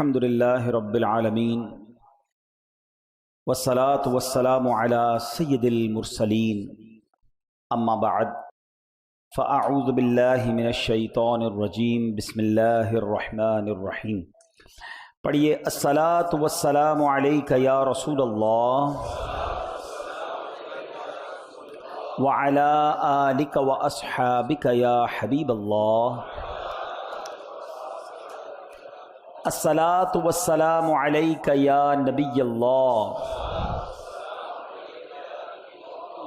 الحمد لله رب العالمين والصلاة والسلام على سيد المرسلين أما بعد فأعوذ بالله من الشيطان الرجيم بسم الله الرحمن الرحيم. پڑھیے الصلاة والسلام علیک یا رسول اللہ وعلى آلک واصحابک یا حبیب اللہ. الصلاة والسلام علیک یا نبی اللہ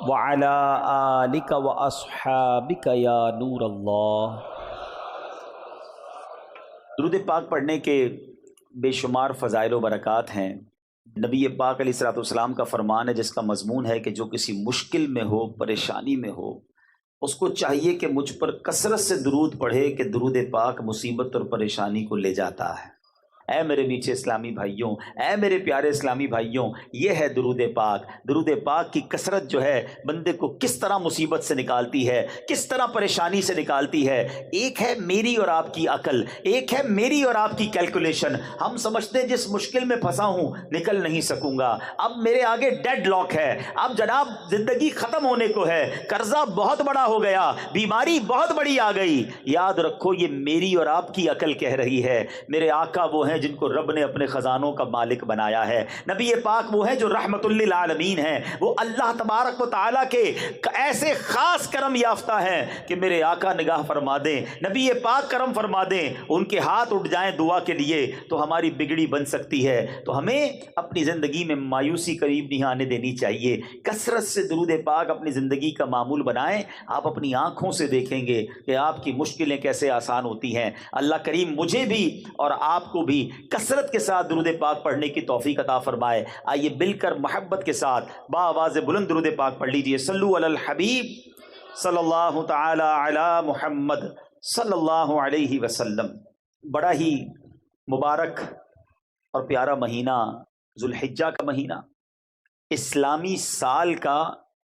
وعلی آلک واصحابک یا نور اللہ. درود پاک پڑھنے کے بے شمار فضائل و برکات ہیں. نبی پاک علیہ الصلوۃ والسلام کا فرمان ہے جس کا مضمون ہے کہ جو کسی مشکل میں ہو، پریشانی میں ہو، اس کو چاہیے کہ مجھ پر کثرت سے درود پڑھے کہ درود پاک مصیبت اور پریشانی کو لے جاتا ہے. اے میرے میٹھے اسلامی بھائیوں، اے میرے پیارے اسلامی بھائیوں، یہ ہے درود پاک. درود پاک کی کثرت جو ہے بندے کو کس طرح مصیبت سے نکالتی ہے، کس طرح پریشانی سے نکالتی ہے. ایک ہے میری اور آپ کی عقل، ایک ہے میری اور آپ کی کیلکولیشن. ہم سمجھتے ہیں جس مشکل میں پھنسا ہوں نکل نہیں سکوں گا، اب میرے آگے ڈیڈ لاک ہے، اب جناب زندگی ختم ہونے کو ہے، قرضہ بہت بڑا ہو گیا، بیماری بہت بڑی آ گئی. یاد رکھو یہ میری اور آپ کی عقل کہہ رہی ہے. میرے آقا وہ ہیں جن کو رب نے اپنے خزانوں کا مالک بنایا ہے. نبی پاک وہ ہے جو رحمت للعالمین ہیں، وہ اللہ تبارک و تعالیٰ کے ایسے خاص کرم یافتہ ہیں کہ میرے آقا نگاہ فرما دیں، نبی پاک کرم فرما دیں، ان کے ہاتھ اٹھ جائیں دعا کے لیے تو ہماری بگڑی بن سکتی ہے. تو ہمیں اپنی زندگی میں مایوسی قریب نہیں آنے دینی چاہیے. کثرت سے درود پاک اپنی زندگی کا معمول بنائیں. آپ اپنی آنکھوں سے دیکھیں گے کہ آپ کی مشکلیں کیسے آسان ہوتی ہیں. اللہ کریم مجھے بھی اور آپ کو بھی کثرت کے ساتھ درود پاک پڑھنے کی توفیق عطا فرمائے. آئیے مل کر محبت کے ساتھ بآواز بلند درود پاک پڑھ لیجئے. صلو علی الحبیب صلی اللہ تعالی علی محمد صلی اللہ علیہ وسلم. بڑا ہی مبارک اور پیارا مہینہ ذوالحجہ کا مہینہ، اسلامی سال کا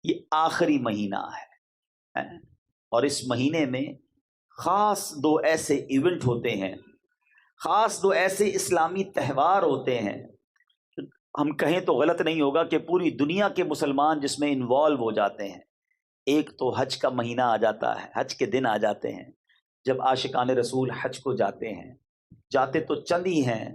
یہ آخری مہینہ ہے، اور اس مہینے میں خاص دو ایسے ایونٹ ہوتے ہیں، خاص دو ایسے اسلامی تہوار ہوتے ہیں، ہم کہیں تو غلط نہیں ہوگا کہ پوری دنیا کے مسلمان جس میں انوالو ہو جاتے ہیں. ایک تو حج کا مہینہ آ جاتا ہے، حج کے دن آ جاتے ہیں جب عاشقان رسول حج کو جاتے ہیں. جاتے تو چند ہی ہیں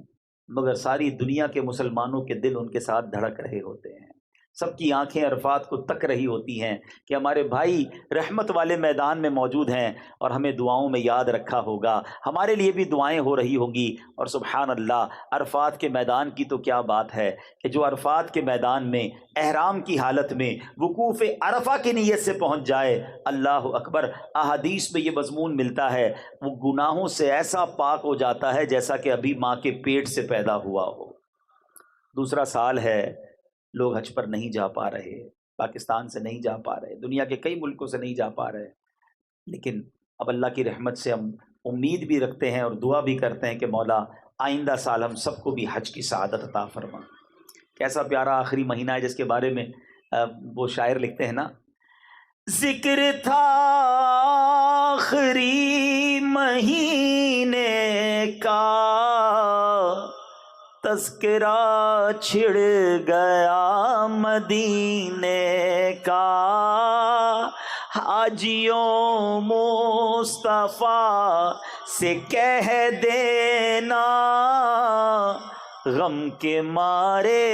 مگر ساری دنیا کے مسلمانوں کے دل ان کے ساتھ دھڑک رہے ہوتے ہیں. سب کی آنکھیں عرفات کو تک رہی ہوتی ہیں کہ ہمارے بھائی رحمت والے میدان میں موجود ہیں اور ہمیں دعاؤں میں یاد رکھا ہوگا، ہمارے لیے بھی دعائیں ہو رہی ہوں گی. اور سبحان اللہ، عرفات کے میدان کی تو کیا بات ہے کہ جو عرفات کے میدان میں احرام کی حالت میں وقوف عرفہ کی نیت سے پہنچ جائے، اللہ اکبر، احادیث میں یہ مضمون ملتا ہے وہ گناہوں سے ایسا پاک ہو جاتا ہے جیسا کہ ابھی ماں کے پیٹ سے پیدا ہوا ہو. دوسرا سال ہے، لوگ حج پر نہیں جا پا رہے، پاکستان سے نہیں جا پا رہے، دنیا کے کئی ملکوں سے نہیں جا پا رہے، لیکن اب اللہ کی رحمت سے ہم امید بھی رکھتے ہیں اور دعا بھی کرتے ہیں کہ مولا آئندہ سال ہم سب کو بھی حج کی سعادت عطا فرما. کیسا پیارا آخری مہینہ ہے جس کے بارے میں وہ شاعر لکھتے ہیں نا، ذکر تھا آخری مہینے کا، تذکرہ چھڑ گیا مدینے کا، حاجیوں مصطفیٰ سے کہہ دینا غم کے مارے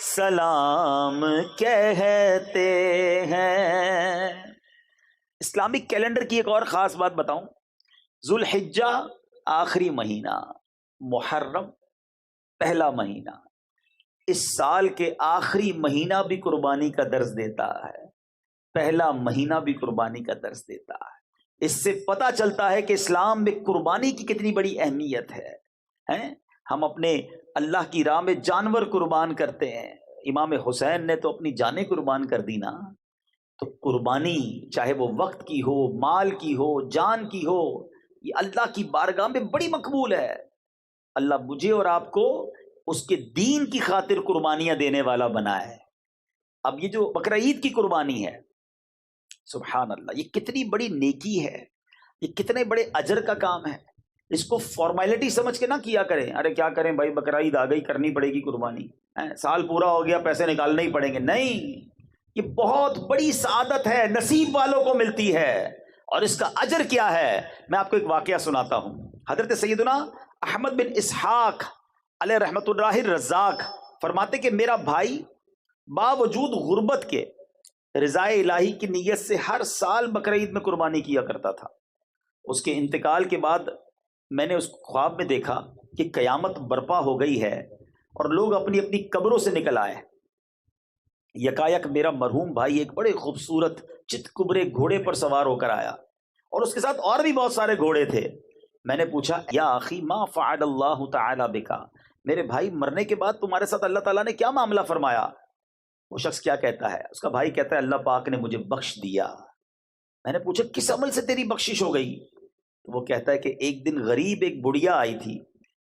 سلام کہتے ہیں. اسلامک کیلنڈر کی ایک اور خاص بات بتاؤں، ذوالحجہ آخری مہینہ، محرم پہلا مہینہ، اس سال کے آخری مہینہ بھی قربانی کا درس دیتا ہے، پہلا مہینہ بھی قربانی کا درس دیتا ہے. اس سے پتہ چلتا ہے کہ اسلام میں قربانی کی کتنی بڑی اہمیت ہے. ہم اپنے اللہ کی راہ میں جانور قربان کرتے ہیں. امام حسین نے تو اپنی جانیں قربان کر دی نا. تو قربانی چاہے وہ وقت کی ہو، مال کی ہو، جان کی ہو، یہ اللہ کی بارگاہ میں بڑی مقبول ہے. اللہ مجھے اور آپ کو اس کے دین کی خاطر قربانیاں دینے والا بنا ہے. اب یہ جو بقرہ عید کی قربانی ہے، سبحان اللہ، یہ کتنی بڑی نیکی ہے، یہ کتنے بڑے اجر کا کام ہے. اس کو فارمیلٹی سمجھ کے نہ کیا کریں، ارے کیا کریں بھائی بقرہ عید آ گئی کرنی پڑے گی قربانی، سال پورا ہو گیا پیسے نکالنے ہی پڑیں گے، نہیں، یہ بہت بڑی سعادت ہے، نصیب والوں کو ملتی ہے، اور اس کا اجر کیا ہے؟ میں آپ کو ایک واقعہ سناتا ہوں۔ حضرت سیدنا احمد بن اسحاق علیہ رحمت اللہ الرزاق فرماتے کہ میرا بھائی باوجود غربت کے رضائے الہی کی نیت سے ہر سال بقرہ عید میں قربانی کیا کرتا تھا۔ اس کے انتقال کے بعد میں نے اس خواب میں دیکھا کہ قیامت برپا ہو گئی ہے اور لوگ اپنی اپنی قبروں سے نکل آئے۔ یکایک میرا مرحوم بھائی ایک بڑے خوبصورت چت کبرے گھوڑے پر سوار ہو کر آیا، اور اس کے ساتھ اور بھی بہت سارے گھوڑے تھے۔ میں نے پوچھا یا اخی ما فعل اللہ تعالی بکا، میرے بھائی مرنے کے بعد تمہارے ساتھ اللہ تعالیٰ نے کیا معاملہ فرمایا؟ وہ شخص کیا کہتا ہے؟ اس کا بھائی کہتا ہے اللہ پاک نے مجھے بخش دیا۔ میں نے پوچھا کس عمل سے تیری بخشش ہو گئی؟ تو وہ کہتا ہے کہ ایک دن غریب ایک بڑھیا آئی تھی،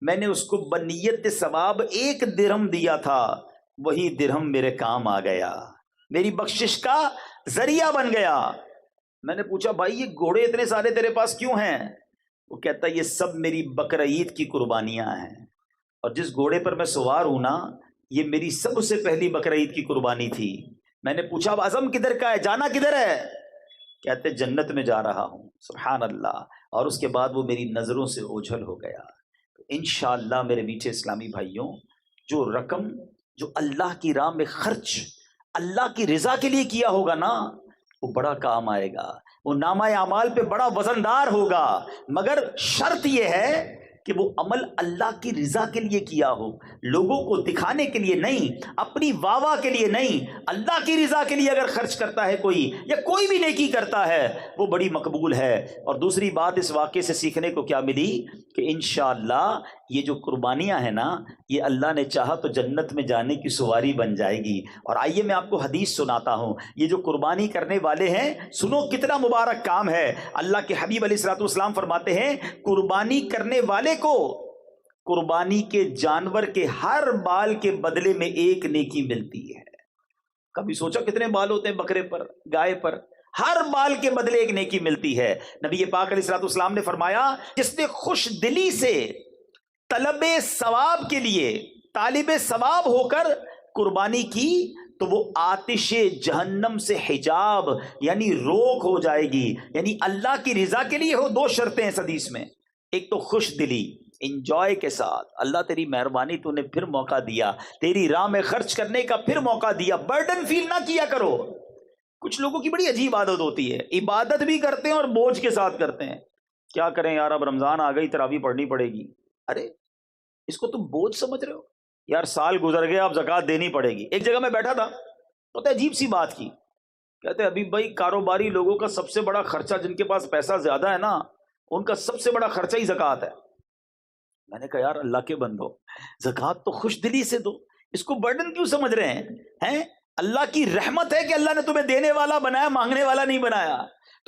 میں نے اس کو بنیت ثواب 1 درہم دیا تھا، وہی درہم میرے کام آ گیا، میری بخشش کا ذریعہ بن گیا۔ میں نے پوچھا بھائی یہ گھوڑے اتنے سارے تیرے پاس کیوں ہیں؟ وہ کہتا ہے یہ سب میری بقرہ عید کی قربانیاں ہیں، اور جس گھوڑے پر میں سوار ہوں نا یہ میری سب سے پہلی بقرہ عید کی قربانی تھی۔ میں نے پوچھا اب عزم کدھر کا ہے، جانا کدھر ہے؟ کہتے جنت میں جا رہا ہوں۔ سبحان اللہ۔ اور اس کے بعد وہ میری نظروں سے اوجھل ہو گیا۔ انشاءاللہ میرے میٹھے اسلامی بھائیوں، جو رقم جو اللہ کی راہ میں خرچ اللہ کی رضا کے لیے کیا ہوگا نا وہ بڑا کام آئے گا، وہ نامہ اعمال پہ بڑا وزندار ہوگا، مگر شرط یہ ہے کہ وہ عمل اللہ کی رضا کے لیے کیا ہو، لوگوں کو دکھانے کے لیے نہیں، اپنی واہ کے لیے نہیں، اللہ کی رضا کے لیے اگر خرچ کرتا ہے کوئی یا کوئی بھی نیکی کرتا ہے وہ بڑی مقبول ہے۔ اور دوسری بات اس واقعے سے سیکھنے کو کیا ملی کہ انشاءاللہ یہ جو قربانیاں ہیں نا یہ اللہ نے چاہا تو جنت میں جانے کی سواری بن جائے گی۔ اور آئیے میں آپ کو حدیث سناتا ہوں، یہ جو قربانی کرنے والے ہیں سنو کتنا مبارک کام ہے۔ اللہ کے حبیب علیہ الصلوۃ والسلام فرماتے ہیں قربانی کرنے والے کو قربانی کے جانور کے ہر بال کے بدلے میں 1 نیکی ملتی ہے۔ کبھی سوچا کتنے بال ہوتے ہیں بکرے پر، گائے پر؟ ہر بال کے بدلے 1 نیکی ملتی ہے۔ نبی پاک علیہ الصلوۃ والسلام نے فرمایا جس نے خوش دلی سے طلب ثواب کے لیے طالب ثواب ہو کر قربانی کی تو وہ آتش جہنم سے حجاب یعنی روک ہو جائے گی، یعنی اللہ کی رضا کے لیے ہو۔ 2 شرطیں اس حدیث میں، ایک تو خوش دلی، انجوائے کے ساتھ، اللہ تیری مہربانی تو نے پھر موقع دیا، تیری راہ میں خرچ کرنے کا پھر موقع دیا، برڈن فیل نہ کیا کرو۔ کچھ لوگوں کی بڑی عجیب عادت ہوتی ہے، عبادت بھی کرتے ہیں اور بوجھ کے ساتھ کرتے ہیں۔ کیا کریں یار اب رمضان آ گئی تراویح پڑھنی پڑے گی۔ ارے اس کو تم بوجھ سمجھ رہے ہو؟ یار سال گزر گیا اب زکوٰۃ دینی پڑے گی۔ ایک جگہ میں بیٹھا تھا تو عجیب سی بات کی، کہتے ابھی بھائی کاروباری لوگوں کا سب سے بڑا خرچہ، جن کے پاس پیسہ زیادہ ہے نا ان کا سب سے بڑا خرچہ ہی زکوٰۃ ہے۔ میں نے کہا یار اللہ کے بندو زکوٰۃ تو خوش دلی سے دو، اس کو برڈن کیوں سمجھ رہے ہیں؟ اللہ کی رحمت ہے کہ اللہ نے تمہیں دینے والا بنایا، مانگنے والا نہیں بنایا۔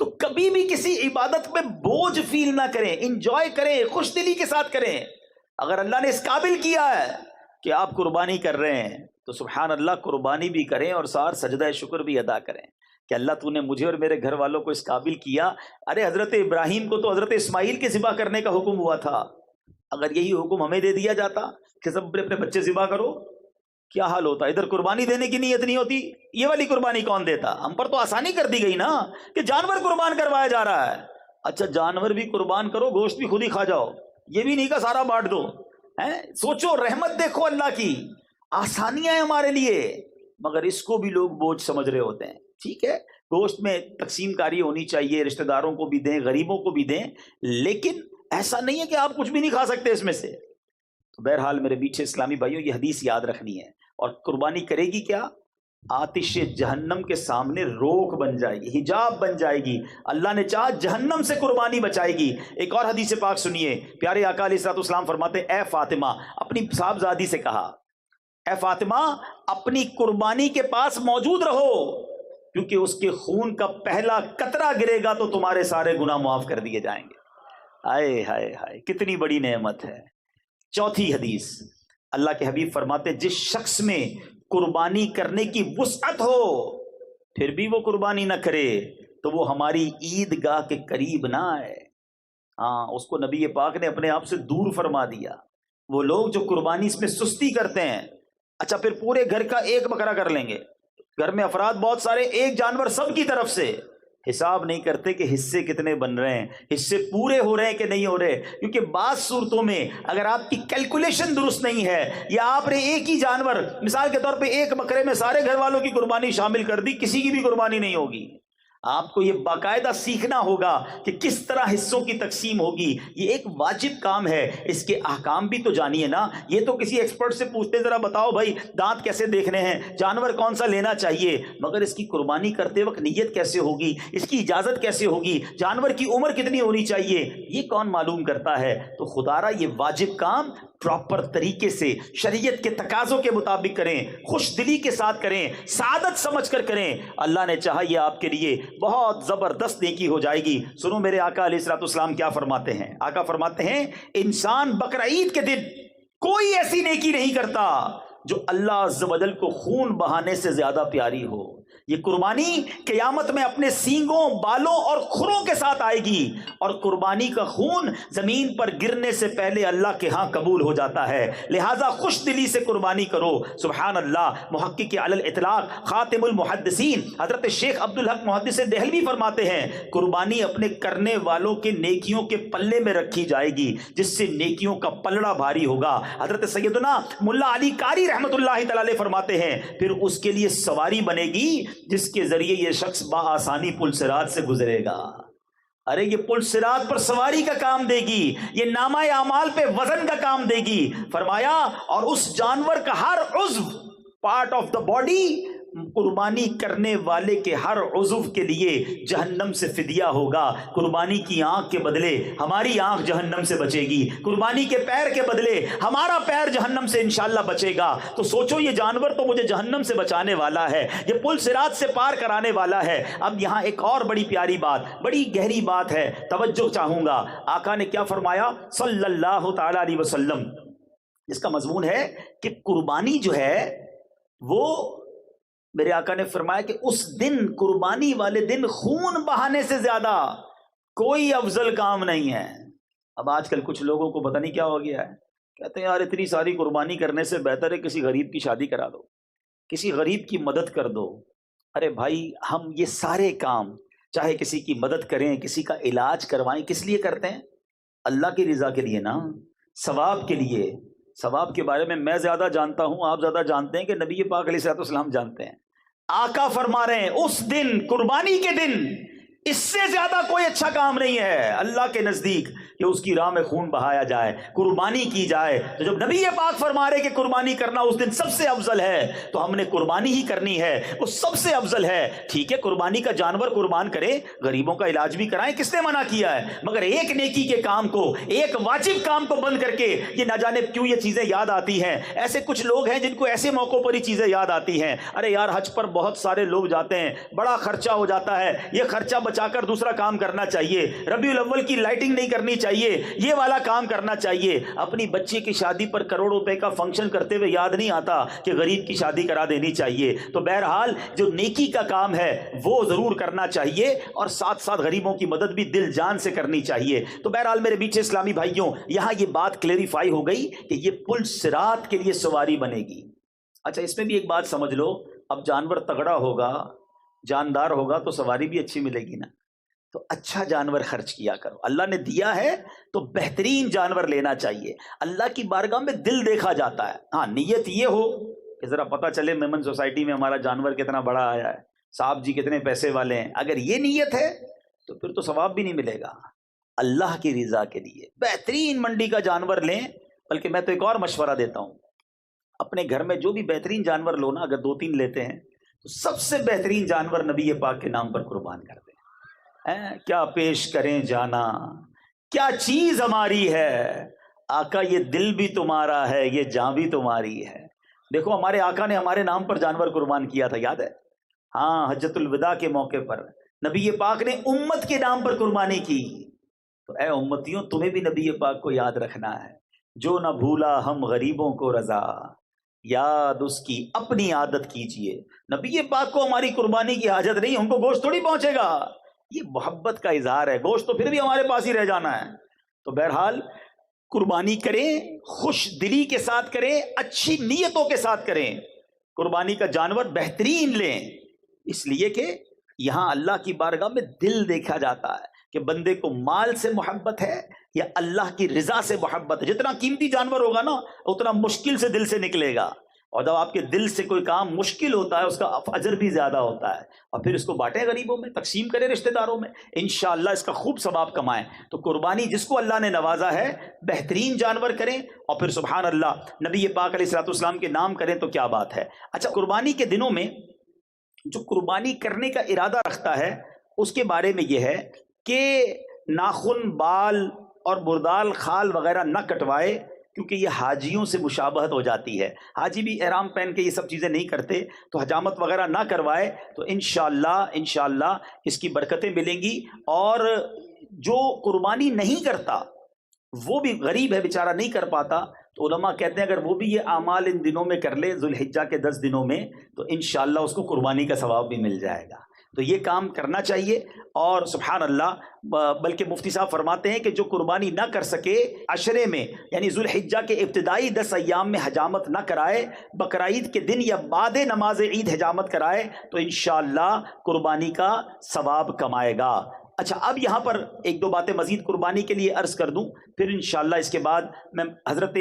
تو کبھی بھی کسی عبادت میں بوجھ فیل نہ کریں، انجوائے کریں، خوش دلی کے ساتھ کریں۔ اگر اللہ نے اس قابل کیا ہے کہ آپ قربانی کر رہے ہیں تو سبحان اللہ قربانی بھی کریں اور ساتھ سجدہ شکر بھی ادا کریں کہ اللہ تو نے مجھے اور میرے گھر والوں کو اس قابل کیا۔ ارے حضرت ابراہیم کو تو حضرت اسماعیل کے ذبح کرنے کا حکم ہوا تھا، اگر یہی حکم ہمیں دے دیا جاتا کہ سب اپنے بچے ذبح کرو کیا حال ہوتا؟ ادھر قربانی دینے کی نیت نہیں ہوتی، یہ والی قربانی کون دیتا؟ ہم پر تو آسانی کر دی گئی نا کہ جانور قربان کروایا جا رہا ہے۔ اچھا جانور بھی قربان کرو، گوشت بھی خود ہی کھا جاؤ، یہ بھی نہیں کا سارا بانٹ دو۔ سوچو رحمت دیکھو اللہ کی، آسانیاں ہیں ہمارے لیے، مگر اس کو بھی لوگ بوجھ سمجھ رہے ہوتے ہیں۔ ٹھیک ہے گوشت میں تقسیم کاری ہونی چاہیے، رشتہ داروں کو بھی دیں، غریبوں کو بھی دیں، لیکن ایسا نہیں ہے کہ آپ کچھ بھی نہیں کھا سکتے اس میں سے۔ تو بہرحال میرے میٹھے اسلامی بھائیوں یہ حدیث یاد رکھنی ہے، اور قربانی کرے گی کیا؟ آتش جہنم کے سامنے روک بن جائے گی، حجاب بن جائے گی، اللہ نے چاہا جہنم سے قربانی بچائے گی۔ ایک اور حدیث پاک سنیے، پیارے آقا علیہ الصلوۃ والسلام فرماتے اے فاطمہ، اپنی صاحبزادی سے کہا اے فاطمہ اپنی قربانی کے پاس موجود رہو، کیونکہ اس کے خون کا پہلا قطرہ گرے گا تو تمہارے سارے گناہ معاف کر دیے جائیں گے۔ ہائے ہائے ہائے کتنی بڑی نعمت ہے۔ چوتھی حدیث، اللہ کے حبیب فرماتے جس شخص میں قربانی کرنے کی وسعت ہو پھر بھی وہ قربانی نہ کرے تو وہ ہماری عید گاہ کے قریب نہ آئے۔ ہاں، اس کو نبی پاک نے اپنے آپ سے دور فرما دیا۔ وہ لوگ جو قربانی اس میں سستی کرتے ہیں، اچھا پھر پورے گھر کا ایک بکرا کر لیں گے، گھر میں افراد بہت سارے، ایک جانور سب کی طرف سے، حساب نہیں کرتے کہ حصے کتنے بن رہے ہیں، حصے پورے ہو رہے ہیں کہ نہیں ہو رہے، کیونکہ بعض صورتوں میں اگر آپ کی کیلکولیشن درست نہیں ہے، یا آپ نے ایک ہی جانور، مثال کے طور پہ ایک بکرے میں سارے گھر والوں کی قربانی شامل کر دی، کسی کی بھی قربانی نہیں ہوگی۔ آپ کو یہ باقاعدہ سیکھنا ہوگا کہ کس طرح حصوں کی تقسیم ہوگی، یہ ایک واجب کام ہے، اس کے احکام بھی تو جانیے نا۔ یہ تو کسی ایکسپرٹ سے پوچھتے ذرا بتاؤ بھائی دانت کیسے دیکھنے ہیں، جانور کون سا لینا چاہیے، مگر اس کی قربانی کرتے وقت نیت کیسے ہوگی، اس کی اجازت کیسے ہوگی، جانور کی عمر کتنی ہونی چاہیے، یہ کون معلوم کرتا ہے؟ تو خدا را یہ واجب کام پراپر طریقے سے شریعت کے تقاضوں کے مطابق کریں، خوش دلی کے ساتھ کریں، سعادت سمجھ کر کریں، اللہ نے چاہا یہ آپ کے لیے بہت زبردست نیکی ہو جائے گی۔ سنو میرے آقا علیہ الصلوۃ والسلام کیا فرماتے ہیں۔ آقا فرماتے ہیں انسان بقرعید کے دن کوئی ایسی نیکی نہیں کرتا جو اللہ عز و جل کو خون بہانے سے زیادہ پیاری ہو۔ یہ قربانی قیامت میں اپنے سینگوں، بالوں اور کھروں کے ساتھ آئے گی، اور قربانی کا خون زمین پر گرنے سے پہلے اللہ کے ہاں قبول ہو جاتا ہے، لہٰذا خوش دلی سے قربانی کرو۔ سبحان اللہ۔ محقق علی الاطلاق خاتم المحدثین حضرت شیخ عبدالحق محدث دہلوی فرماتے ہیں قربانی اپنے کرنے والوں کے نیکیوں کے پلے میں رکھی جائے گی، جس سے نیکیوں کا پلڑا بھاری ہوگا۔ حضرت سیدنا ملا علی قاری رحمۃ اللہ تعالی علیہ فرماتے ہیں پھر اس کے لیے سواری بنے گی جس کے ذریعے یہ شخص بآسانی پل صراط سے گزرے گا۔ ارے یہ پل صراط پر سواری کا کام دے گی، یہ نامہ اعمال پہ وزن کا کام دے گی۔ فرمایا اور اس جانور کا ہر عضو، پارٹ آف دا باڈی، قربانی کرنے والے کے ہر عضو کے لیے جہنم سے فدیہ ہوگا۔ قربانی کی آنکھ کے بدلے ہماری آنکھ جہنم سے بچے گی، قربانی کے پیر کے بدلے ہمارا پیر جہنم سے انشاءاللہ بچے گا۔ تو سوچو یہ جانور تو مجھے جہنم سے بچانے والا ہے، یہ پل صراط سے پار کرانے والا ہے۔ اب یہاں ایک اور بڑی پیاری بات، بڑی گہری بات ہے، توجہ چاہوں گا۔ آقا نے کیا فرمایا صلی اللہ تعالی علیہ وسلم، جس کا مضمون ہے کہ قربانی جو ہے وہ، میرے آقا نے فرمایا کہ اس دن، قربانی والے دن، خون بہانے سے زیادہ کوئی افضل کام نہیں ہے۔ اب آج کل کچھ لوگوں کو پتہ نہیں کیا ہو گیا ہے، کہتے ہیں یار اتنی ساری قربانی کرنے سے بہتر ہے کسی غریب کی شادی کرا دو، کسی غریب کی مدد کر دو۔ ارے بھائی ہم یہ سارے کام، چاہے کسی کی مدد کریں، کسی کا علاج کروائیں، کس لیے کرتے ہیں؟ اللہ کی رضا کے لیے نا، ثواب کے لیے۔ ثواب کے بارے میں زیادہ جانتا ہوں، آپ زیادہ جانتے ہیں کہ نبی پاک علیہ الصلوۃ والسلام جانتے ہیں۔ آقا فرما رہے ہیں اس دن، قربانی کے دن، اس سے زیادہ کوئی اچھا کام نہیں ہے اللہ کے نزدیک کہ اس کی راہ میں خون بہایا جائے، قربانی کی جائے۔ تو جب نبی پاک فرما رہے کہ قربانی کرنا اس دن سب سے افضل ہے، تو ہم نے قربانی ہی کرنی ہے، وہ سب سے افضل ہے۔ ٹھیک ہے قربانی کا جانور قربان کریں، غریبوں کا علاج بھی کرائیں، کس نے منع کیا ہے؟ مگر ایک نیکی کے کام کو، ایک واجب کام کو بند کر کے یہ نہ جانے کیوں یہ چیزیں یاد آتی ہیں۔ ایسے کچھ لوگ ہیں جن کو ایسے موقعوں پر ہی چیزیں یاد آتی ہیں۔ ارے یار حج پر بہت سارے لوگ جاتے ہیں، بڑا خرچہ ہو جاتا ہے، یہ خرچہ بچا کر دوسرا کام کرنا چاہیے، ربیع الاول کی لائٹنگ نہیں کرنی چاہیے، یہ والا کام کرنا چاہیے۔ اپنی بچی کی شادی پر کروڑ روپے کا فنکشن کرتے ہوئے یاد نہیں آتا کہ غریب کی شادی کرا دینی چاہیے۔ تو بہرحال جو نیکی کا کام ہے وہ ضرور کرنا چاہیے، اور ساتھ ساتھ غریبوں کی مدد بھی دل جان سے کرنی چاہیے۔ تو بہرحال میرے بیچ اسلامی بھائیوں، یہاں یہ بات کلیریفائی ہو گئی کہ یہ پل صراط کے لیے سواری بنے گی۔ اچھا اس میں بھی ایک بات سمجھ لو، اب جانور تگڑا ہوگا، جاندار ہوگا تو سواری بھی اچھی ملے گی نا۔ تو اچھا جانور خرچ کیا کرو، اللہ نے دیا ہے تو بہترین جانور لینا چاہیے۔ اللہ کی بارگاہ میں دل دیکھا جاتا ہے۔ ہاں نیت یہ ہو کہ ذرا پتہ چلے میمن سوسائٹی میں ہمارا جانور کتنا بڑا آیا ہے، صاحب جی کتنے پیسے والے ہیں، اگر یہ نیت ہے تو پھر تو ثواب بھی نہیں ملے گا۔ اللہ کی رضا کے لیے بہترین منڈی کا جانور لیں۔ بلکہ میں تو ایک اور مشورہ دیتا ہوں، اپنے گھر میں جو بھی بہترین جانور لو نا، اگر 2-3 لیتے ہیں تو سب سے بہترین جانور نبی پاک کے نام پر قربان کر دیں۔ کیا پیش کریں جانا، کیا چیز ہماری ہے، آقا یہ دل بھی تمہارا ہے، یہ جان بھی تمہاری ہے۔ دیکھو ہمارے آقا نے ہمارے نام پر جانور قربان کیا تھا، یاد ہے؟ ہاں حجۃ الوداع کے موقع پر نبی پاک نے امت کے نام پر قربانی کی۔ تو اے امتیوں تمہیں بھی نبی پاک کو یاد رکھنا ہے، جو نہ بھولا ہم غریبوں کو رضا، یاد اس کی اپنی عادت کیجئے۔ نبی پاک کو ہماری قربانی کی حاجت نہیں، ہم کو گوشت تھوڑی پہنچے گا، یہ محبت کا اظہار ہے، گوشت تو پھر بھی ہمارے پاس ہی رہ جانا ہے۔ تو بہرحال قربانی کریں، خوش دلی کے ساتھ کریں، اچھی نیتوں کے ساتھ کریں، قربانی کا جانور بہترین لیں، اس لیے کہ یہاں اللہ کی بارگاہ میں دل دیکھا جاتا ہے کہ بندے کو مال سے محبت ہے یا اللہ کی رضا سے محبت ہے۔ جتنا قیمتی جانور ہوگا نا اتنا مشکل سے دل سے نکلے گا، اور جب آپ کے دل سے کوئی کام مشکل ہوتا ہے اس کا اجر بھی زیادہ ہوتا ہے، اور پھر اس کو بانٹیں غریبوں میں، تقسیم کریں رشتہ داروں میں، انشاءاللہ اس کا خوب ثواب کمائیں۔ تو قربانی جس کو اللہ نے نوازا ہے بہترین جانور کریں، اور پھر سبحان اللہ نبی پاک علیہ الصلوۃ والسلام کے نام کریں تو کیا بات ہے۔ اچھا، قربانی کے دنوں میں جو قربانی کرنے کا ارادہ رکھتا ہے اس کے بارے میں یہ ہے کہ ناخن، بال اور مردال خال وغیرہ نہ کٹوائے، کیونکہ یہ حاجیوں سے مشابہت ہو جاتی ہے۔ حاجی بھی احرام پہن کے یہ سب چیزیں نہیں کرتے، تو حجامت وغیرہ نہ کروائے تو انشاءاللہ اس کی برکتیں ملیں گی۔ اور جو قربانی نہیں کرتا وہ بھی غریب ہے بیچارہ، نہیں کر پاتا، تو علماء کہتے ہیں اگر وہ بھی یہ اعمال ان دنوں میں کر لے، ذوالحجہ کے 10 دنوں میں، تو انشاءاللہ اس کو قربانی کا ثواب بھی مل جائے گا۔ تو یہ کام کرنا چاہیے۔ اور سبحان اللہ، بلکہ مفتی صاحب فرماتے ہیں کہ جو قربانی نہ کر سکے عشرے میں، یعنی ذوالحجہ کے ابتدائی 10 ایام میں حجامت نہ کرائے، بقرعید کے دن یا بعد نماز عید حجامت کرائے تو انشاءاللہ قربانی کا ثواب کمائے گا۔ اچھا، اب یہاں پر ایک دو باتیں مزید قربانی کے لیے عرض کر دوں، پھر انشاءاللہ اس کے بعد میں حضرت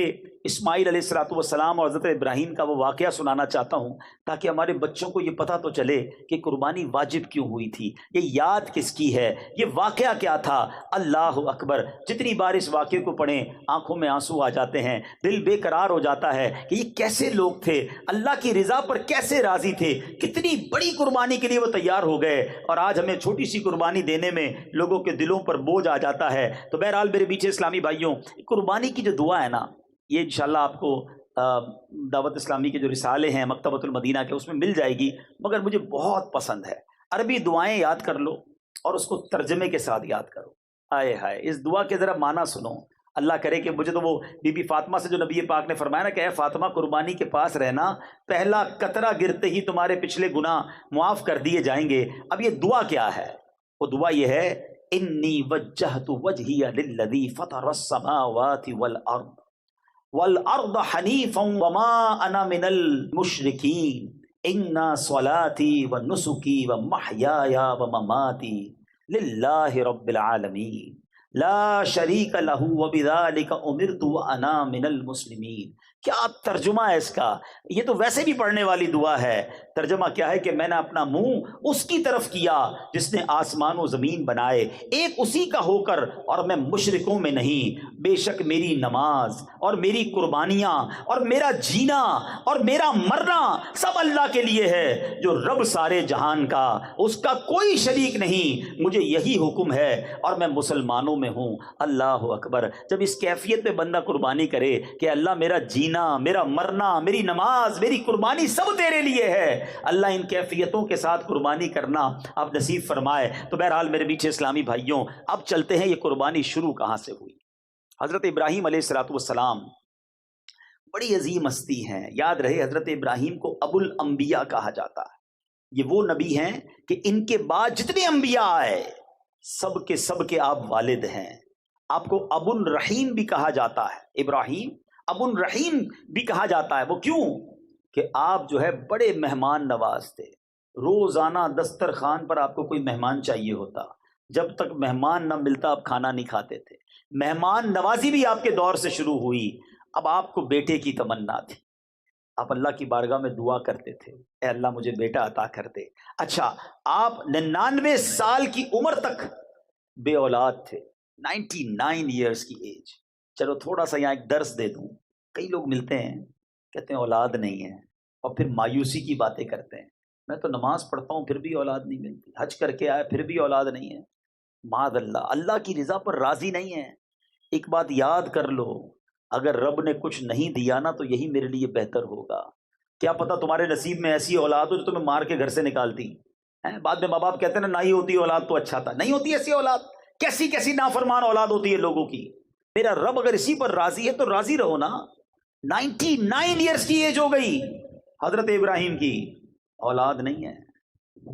اسماعیل علیہ الصلوۃ والسلام اور حضرت ابراہیم کا وہ واقعہ سنانا چاہتا ہوں، تاکہ ہمارے بچوں کو یہ پتہ تو چلے کہ قربانی واجب کیوں ہوئی تھی، یہ یاد کس کی ہے، یہ واقعہ کیا تھا۔ اللہ اکبر، جتنی بار اس واقعے کو پڑھیں آنکھوں میں آنسو آ جاتے ہیں، دل بے قرار ہو جاتا ہے کہ یہ کیسے لوگ تھے، اللہ کی رضا پر کیسے راضی تھے، کتنی بڑی قربانی کے لیے وہ تیار ہو گئے، اور آج ہمیں چھوٹی سی قربانی دینے میں لوگوں کے دلوں پر بوجھ آ جاتا ہے۔ تو بہرحال میرے پیچھے اسلامی بھائیوں، قربانی کی جو دعا ہے نا، یہ انشاءاللہ آپ کو دعوت اسلامی کے جو رسالے ہیں مکتبۃ المدینہ کے، اس میں مل جائے گی، مگر مجھے بہت پسند ہے۔ عربی دعائیں یاد کر لو اور اس کو ترجمے کے ساتھ یاد کرو۔ آئے ہائے، اس دعا کے ذرا معنی سنو۔ اللہ کرے کہ مجھے تو وہ بی بی فاطمہ سے جو نبی پاک نے فرمایا نا کہ اے فاطمہ قربانی کے پاس رہنا، پہلا قطرہ گرتے ہی تمہارے پچھلے گناہ معاف کر دیے جائیں گے۔ اب یہ دعا کیا ہے؟ وہ دعا یہ ہے، انی وجہت وجہی للذی فطر السماوات والارض حنیفا وما انا من المشرکین ان صلاتی ونسکی ومحیای ومماتی للہ رب العالمین لا شریک لہ وبذالک امرت وانا من المسلمین۔ کیا ترجمہ ہے اس کا؟ یہ تو ویسے بھی پڑھنے والی دعا ہے۔ ترجمہ کیا ہے کہ میں نے اپنا منہ اس کی طرف کیا جس نے آسمان و زمین بنائے، ایک اسی کا ہو کر، اور میں مشرکوں میں نہیں۔ بے شک میری نماز اور میری قربانیاں اور میرا جینا اور میرا مرنا سب اللہ کے لیے ہے جو رب سارے جہان کا، اس کا کوئی شریک نہیں۔ مجھے یہی حکم ہے اور میں مسلمانوں میں ہوں۔ اللہ اکبر۔ جب اس کیفیت میں بندہ قربانی کرے کہ اللہ میرا جینا، میرا مرنا، میری نماز، میری قربانی سب تیرے لیے ہے، اللہ ان کیفیتوں کے ساتھ قربانی کرنا اب نصیب فرمائے۔ تو بہرحال میرے میٹھے اسلامی بھائیوں، اب چلتے ہیں یہ قربانی شروع کہاں سے ہوئی۔ حضرت ابراہیم علیہ الصلوۃ والسلام بڑی عظیم ہستی ہیں، یاد رہے حضرت ابراہیم کو ابو الانبیاء کہا جاتا ہے۔ یہ وہ نبی ہیں کہ ان کے بعد جتنے انبیاء آئے سب کے آپ والد ہیں۔ آپ کو ابو الرحیم بھی کہا جاتا ہے، ابراہیم ابو الرحیم بھی کہا جاتا ہے۔ وہ کیوں؟ کہ آپ جو ہے بڑے مہمان نواز تھے، روزانہ دسترخوان پر آپ کو کوئی مہمان چاہیے ہوتا، جب تک مہمان نہ ملتا آپ کھانا نہیں کھاتے تھے۔ مہمان نوازی بھی آپ کے دور سے شروع ہوئی۔ اب آپ کو بیٹے کی تمنا تھی، آپ اللہ کی بارگاہ میں دعا کرتے تھے، اے اللہ مجھے بیٹا عطا کر دے۔ اچھا، آپ 99 سال کی عمر تک بے اولاد تھے، 99 ایئرس کی ایج۔ چلو تھوڑا سا یہاں ایک درس دے دوں، کئی لوگ ملتے ہیں کہتے ہیں اولاد نہیں ہے، اور پھر مایوسی کی باتیں کرتے ہیں، میں تو نماز پڑھتا ہوں پھر بھی اولاد نہیں ملتی، حج کر کے آیا پھر بھی اولاد نہیں ہے۔ معاذ اللہ، اللہ کی رضا پر راضی نہیں ہے۔ ایک بات یاد کر لو، اگر رب نے کچھ نہیں دیا نا تو یہی میرے لیے بہتر ہوگا۔ کیا پتہ تمہارے نصیب میں ایسی اولاد ہو جو تمہیں مار کے گھر سے نکالتی ہیں۔ بعد میں ماں باپ کہتے ہیں نا نہیں ہوتی اولاد تو اچھا تھا، نہیں ہوتی ایسی اولاد، کیسی کیسی نافرمان اولاد ہوتی ہے لوگوں کی۔ میرا رب اگر اسی پر راضی ہے تو راضی رہو نا۔ 99 ایئرس کی ایج ہو گئی حضرت ابراہیم کی، اولاد نہیں ہے،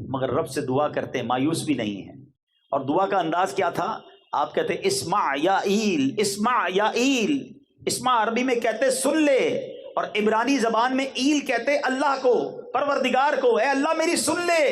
مگر رب سے دعا کرتے ہیں، مایوس بھی نہیں ہے۔ اور دعا کا انداز کیا تھا؟ آپ کہتے ہیں اسمع یا ایل، اسمع یا ایل، اسمع عربی میں کہتے ہیں سن لے، اور عبرانی زبان میں ایل کہتے ہیں اللہ کو، پروردگار کو، اے اللہ میری سن لے۔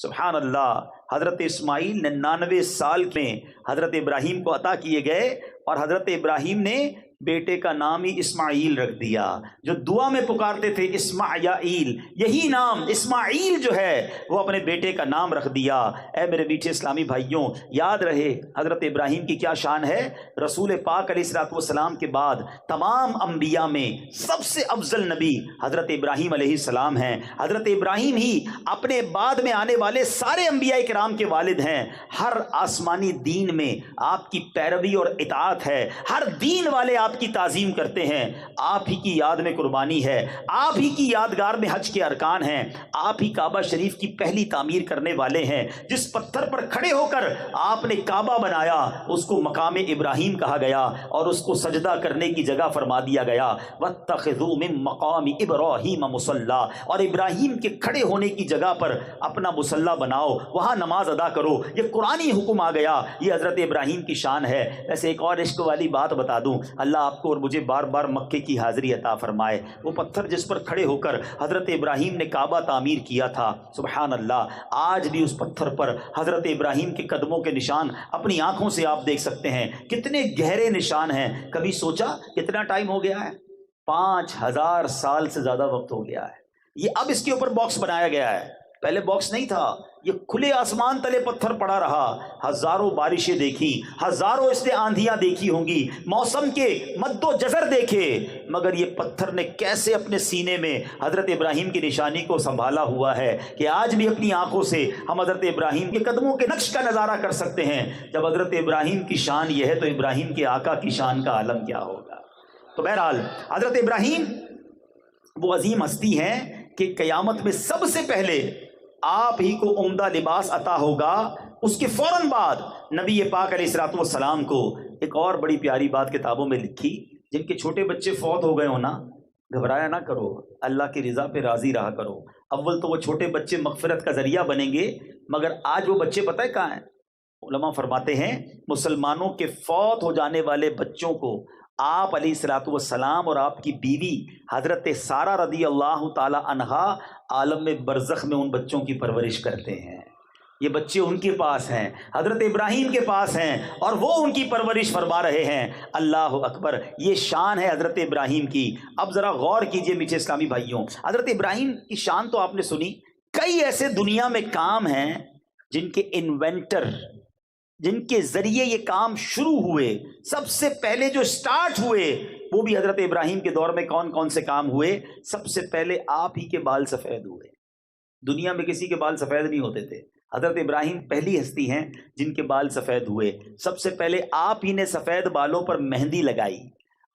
سبحان اللہ، حضرت اسماعیل 99 سال میں حضرت ابراہیم کو عطا کیے گئے، اور حضرت ابراہیم نے بیٹے کا نام ہی اسماعیل رکھ دیا، جو دعا میں پکارتے تھے اسمع یا ایل، یہی نام اسماعیل جو ہے وہ اپنے بیٹے کا نام رکھ دیا۔ اے میرے میٹھے اسلامی بھائیوں، یاد رہے حضرت ابراہیم کی کیا شان ہے۔ رسول پاک علیہ الصلوۃ والسلام کے بعد تمام انبیاء میں سب سے افضل نبی حضرت ابراہیم علیہ السلام ہیں۔ حضرت ابراہیم ہی اپنے بعد میں آنے والے سارے انبیاء کرام کے والد ہیں۔ ہر آسمانی دین میں آپ کی پیروی اور اطاعت ہے، ہر دین والے آپ کی تعظیم کرتے ہیں، آپ ہی کی یاد میں قربانی ہے، آپ ہی کی یادگار میں حج کے ارکان ہیں، آپ ہی کعبہ شریف کی پہلی تعمیر کرنے والے ہیں۔ جس پتھر پر کھڑے ہو کر آپ نے کعبہ بنایا اس کو مقام ابراہیم کہا گیا، اور اس کو سجدہ کرنے کی جگہ فرما دیا گیا، واتخذوا من مقام ابراہیم مصلی، اور ابراہیم کے کھڑے ہونے کی جگہ پر اپنا مصلی بناؤ، وہاں نماز ادا کرو۔ یہ قرآنی حکم آ گیا، یہ حضرت ابراہیم کی شان ہے۔ ویسے ایک اور عشق والی بات بتا دوں، اللہ آپ کو اور مجھے بار بار مکے کی حاضری عطا فرمائے۔ وہ پتھر جس پر کھڑے ہو کر حضرت ابراہیم نے کعبہ تعمیر کیا تھا، سبحان اللہ، آج بھی اس پتھر پر حضرت ابراہیم کے قدموں کے نشان اپنی آنکھوں سے آپ دیکھ سکتے ہیں، کتنے گہرے نشان ہیں۔ کبھی سوچا کتنا ٹائم ہو گیا ہے؟ 5000 سال سے زیادہ وقت ہو گیا ہے۔ یہ اب اس کے اوپر باکس بنایا گیا ہے، پہلے باکس نہیں تھا، یہ کھلے آسمان تلے پتھر پڑا رہا، ہزاروں بارشیں دیکھی، ہزاروں اس نے آندھیاں دیکھی ہوں گی، موسم کے مد و جزر دیکھے، مگر یہ پتھر نے کیسے اپنے سینے میں حضرت ابراہیم کی نشانی کو سنبھالا ہوا ہے کہ آج بھی اپنی آنکھوں سے ہم حضرت ابراہیم کے قدموں کے نقش کا نظارہ کر سکتے ہیں۔ جب حضرت ابراہیم کی شان یہ ہے تو ابراہیم کے آقا کی شان کا عالم کیا ہوگا۔ تو بہرحال حضرت ابراہیم وہ عظیم ہستی ہیں کہ قیامت میں سب سے پہلے آپ ہی کو عمدہ لباس عطا ہوگا، اس کے فوراً بعد نبی پاک علیہ الصلوۃ والسلام کو۔ ایک اور بڑی پیاری بات کتابوں میں لکھی، جن کے چھوٹے بچے فوت ہو گئے ہو نا، گھبرایا نہ کرو، اللہ کی رضا پہ راضی رہا کرو۔ اول تو وہ چھوٹے بچے مغفرت کا ذریعہ بنیں گے، مگر آج وہ بچے پتہ ہے کہاں ہیں؟ علماء فرماتے ہیں مسلمانوں کے فوت ہو جانے والے بچوں کو آپ علیہ الصلوۃ والسلام اور آپ کی بیوی حضرت سارہ رضی اللہ تعالی عنہا عالم برزخ میں ان بچوں کی پرورش کرتے ہیں۔ یہ بچے ان کے پاس ہیں، حضرت ابراہیم کے پاس ہیں، اور وہ ان کی پرورش فرما رہے ہیں۔ اللہ اکبر، یہ شان ہے حضرت ابراہیم کی۔ اب ذرا غور کیجئے میٹھے اسلامی بھائیوں، حضرت ابراہیم کی شان تو آپ نے سنی، کئی ایسے دنیا میں کام ہیں جن کے انوینٹر، جن کے ذریعے یہ کام شروع ہوئے، سب سے پہلے جو سٹارٹ ہوئے وہ بھی حضرت ابراہیم کے دور میں کون کون سے کام ہوئے؟ سب سے پہلے آپ ہی کے بال سفید ہوئے۔ دنیا میں کسی کے بال سفید نہیں ہوتے تھے، حضرت ابراہیم پہلی ہستی ہیں جن کے بال سفید ہوئے۔ سب سے پہلے آپ ہی نے سفید بالوں پر مہندی لگائی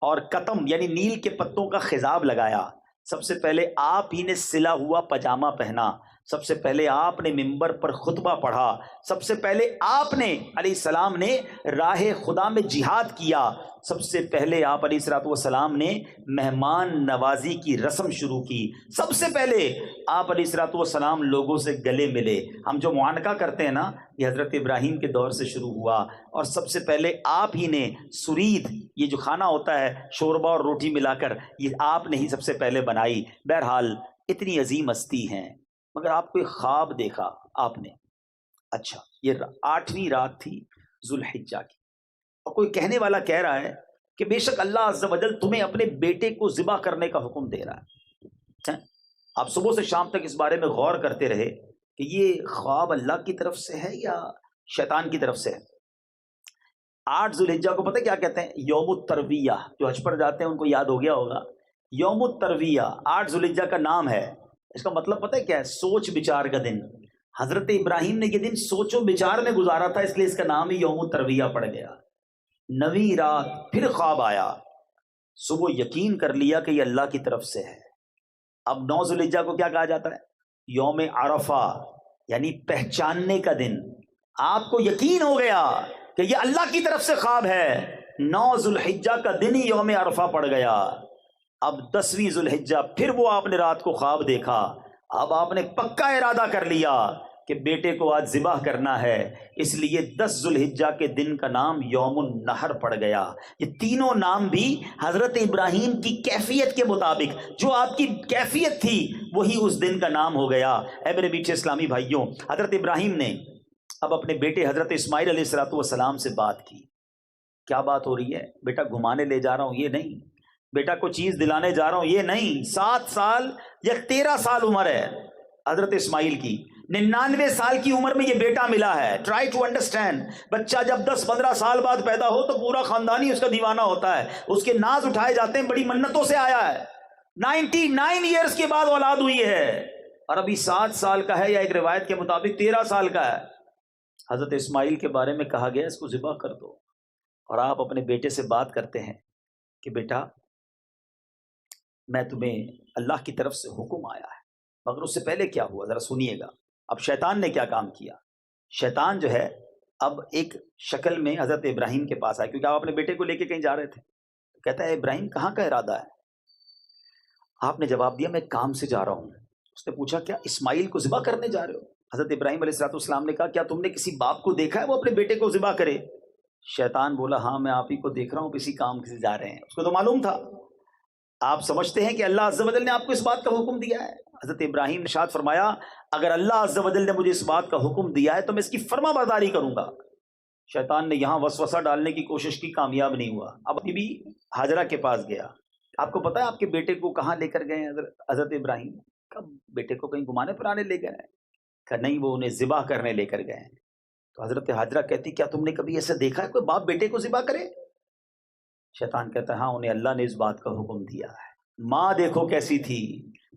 اور قطم یعنی نیل کے پتوں کا خضاب لگایا۔ سب سے پہلے آپ ہی نے سلا ہوا پاجامہ پہنا۔ سب سے پہلے آپ نے منبر پر خطبہ پڑھا۔ سب سے پہلے آپ نے علیہ السلام نے راہ خدا میں جہاد کیا۔ سب سے پہلے آپ علیہ الصلوۃ والسلام نے مہمان نوازی کی رسم شروع کی۔ سب سے پہلے آپ علیہ الصلوۃ والسلام لوگوں سے گلے ملے۔ ہم جو معانقہ کرتے ہیں نا، یہ حضرت ابراہیم کے دور سے شروع ہوا، اور سب سے پہلے آپ ہی نے سرید، یہ جو کھانا ہوتا ہے شوربہ اور روٹی ملا کر، یہ آپ نے ہی سب سے پہلے بنائی۔ بہرحال اتنی عظیم ہستی ہیں، مگر آپ کو ایک خواب دیکھا آپ نے۔ اچھا، یہ 8ویں رات تھی ذوالحجہ کی، اور کوئی کہنے والا کہہ رہا ہے کہ بے شک اللہ عز و جل تمہیں اپنے بیٹے کو ذبح کرنے کا حکم دے رہا ہے۔ آپ صبح سے شام تک اس بارے میں غور کرتے رہے کہ یہ خواب اللہ کی طرف سے ہے یا شیطان کی طرف سے ہے۔ 8 ذوالحجہ کو پتہ کیا کہتے ہیں؟ یوم الترویہ۔ جو حج پر جاتے ہیں ان کو یاد ہو گیا ہوگا، یوم الترویہ 8 ذوالحجہ کا نام ہے۔ اس کا مطلب پتہ ہے کیا ہے؟ سوچ بچار کا دن۔ حضرت ابراہیم نے یہ دن سوچ و بچار میں گزارا تھا، اس لیے اس کا نام ہی یوم الترویہ پڑ گیا۔ 9ویں رات پھر خواب آیا، صبح یقین کر لیا کہ یہ اللہ کی طرف سے ہے۔ اب 9 ذوالحجہ کو کیا کہا جاتا ہے؟ یوم عرفہ، یعنی پہچاننے کا دن۔ آپ کو یقین ہو گیا کہ یہ اللہ کی طرف سے خواب ہے، 9 ذوالحجہ کا دن ہی یوم عرفہ پڑ گیا۔ اب 10ویں ذوالحجہ پھر وہ آپ نے رات کو خواب دیکھا۔ اب آپ نے پکا ارادہ کر لیا کہ بیٹے کو آج ذبح کرنا ہے، اس لیے 10 ذوالحجہ کے دن کا نام یوم النحر پڑ گیا۔ یہ تینوں نام بھی حضرت ابراہیم کی کیفیت کے مطابق، جو آپ کی کیفیت تھی وہی اس دن کا نام ہو گیا۔ اے میرے میٹھے اسلامی بھائیوں، حضرت ابراہیم نے اب اپنے بیٹے حضرت اسماعیل علیہ السلام سے بات کی۔ کیا بات ہو رہی ہے؟ بیٹا گھمانے لے جا رہا ہوں یہ نہیں، بیٹا کو چیز دلانے جا رہا ہوں یہ نہیں۔ 7 سال یا 13 سال عمر ہے حضرت اسماعیل کی، 99 سال کی عمر میں یہ بیٹا ملا ہے۔ ٹرائی ٹو انڈرسٹینڈ، بچہ جب 10-15 سال بعد پیدا ہو تو پورا خاندان ہی اس کا دیوانہ ہوتا ہے، اس کے ناز اٹھائے جاتے ہیں، بڑی منتوں سے آیا ہے۔ 99 ایئرز کے بعد اولاد ہوئی ہے، اور ابھی 7 سال کا ہے، یا ایک روایت کے مطابق 13 سال کا ہے۔ حضرت اسماعیل کے بارے میں کہا گیا اس کو ذبح کر دو، اور آپ اپنے بیٹے سے بات کرتے ہیں کہ بیٹا میں تمہیں اللہ کی طرف سے حکم آیا ہے۔ مگر اس سے پہلے کیا ہوا ذرا سنیے گا۔ اب شیطان نے کیا کام کیا؟ شیطان جو ہے اب ایک شکل میں حضرت ابراہیم کے پاس آیا، کیونکہ آپ اپنے بیٹے کو لے کے کہیں جا رہے تھے۔ کہتا ہے ابراہیم کہاں کا ارادہ ہے؟ آپ نے جواب دیا میں کام سے جا رہا ہوں۔ اس نے پوچھا کیا اسماعیل کو ذبح کرنے جا رہے ہو؟ حضرت ابراہیم علیہ السلام نے کہا کیا تم نے کسی باپ کو دیکھا ہے وہ اپنے بیٹے کو ذبح کرے؟ شیطان بولا ہاں میں آپ ہی کو دیکھ رہا ہوں، کسی کام سے جا رہے ہیں۔ اس کو تو معلوم تھا۔ آپ سمجھتے ہیں کہ اللہ عز و جل نے آپ کو اس بات کا حکم دیا ہے؟ حضرت ابراہیم نے ارشاد فرمایا اگر اللہ عز و جل نے مجھے اس بات کا حکم دیا ہے تو میں اس کی فرما برداری کروں گا۔ شیطان نے یہاں وسوسہ ڈالنے کی کوشش کی، کامیاب نہیں ہوا۔ اب بی بی ہاجرہ کے پاس گیا۔ آپ کو پتا ہے آپ کے بیٹے کو کہاں لے کر گئے حضرت ابراہیم؟ کب بیٹے کو کہیں گھمانے پھرانے لے گئے؟ کہ نہیں، وہ انہیں ذبح کرنے لے کر گئے۔ تو حضرت ہاجرہ کہتی کیا تم نے کبھی ایسا دیکھا ہے کوئی باپ بیٹے کو ذبح کرے؟ شیطان کہتا ہے ہاں انہیں اللہ نے اس بات کا حکم دیا ہے۔ ماں دیکھو کیسی تھی،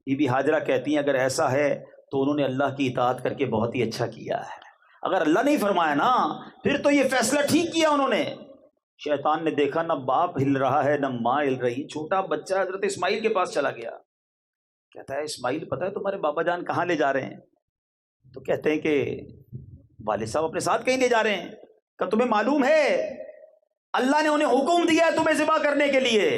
بی بی ہاجرہ کہتی ہیں اگر ایسا ہے تو انہوں نے اللہ کی اطاعت کر کے بہت ہی اچھا کیا ہے۔ اگر اللہ نہیں فرمایا نا پھر تو یہ فیصلہ ٹھیک کیا انہوں نے۔ شیطان نے دیکھا نہ باپ ہل رہا ہے نہ ماں ہل رہی، چھوٹا بچہ حضرت اسماعیل کے پاس چلا گیا۔ کہتا ہے اسماعیل پتہ ہے تمہارے بابا جان کہاں لے جا رہے ہیں؟ تو کہتے ہیں کہ والد صاحب اپنے ساتھ کہیں لے جا رہے ہیں۔ کہ تمہیں معلوم ہے اللہ نے انہیں حکم دیا ہے تمہیں ذبح کرنے کے لیے۔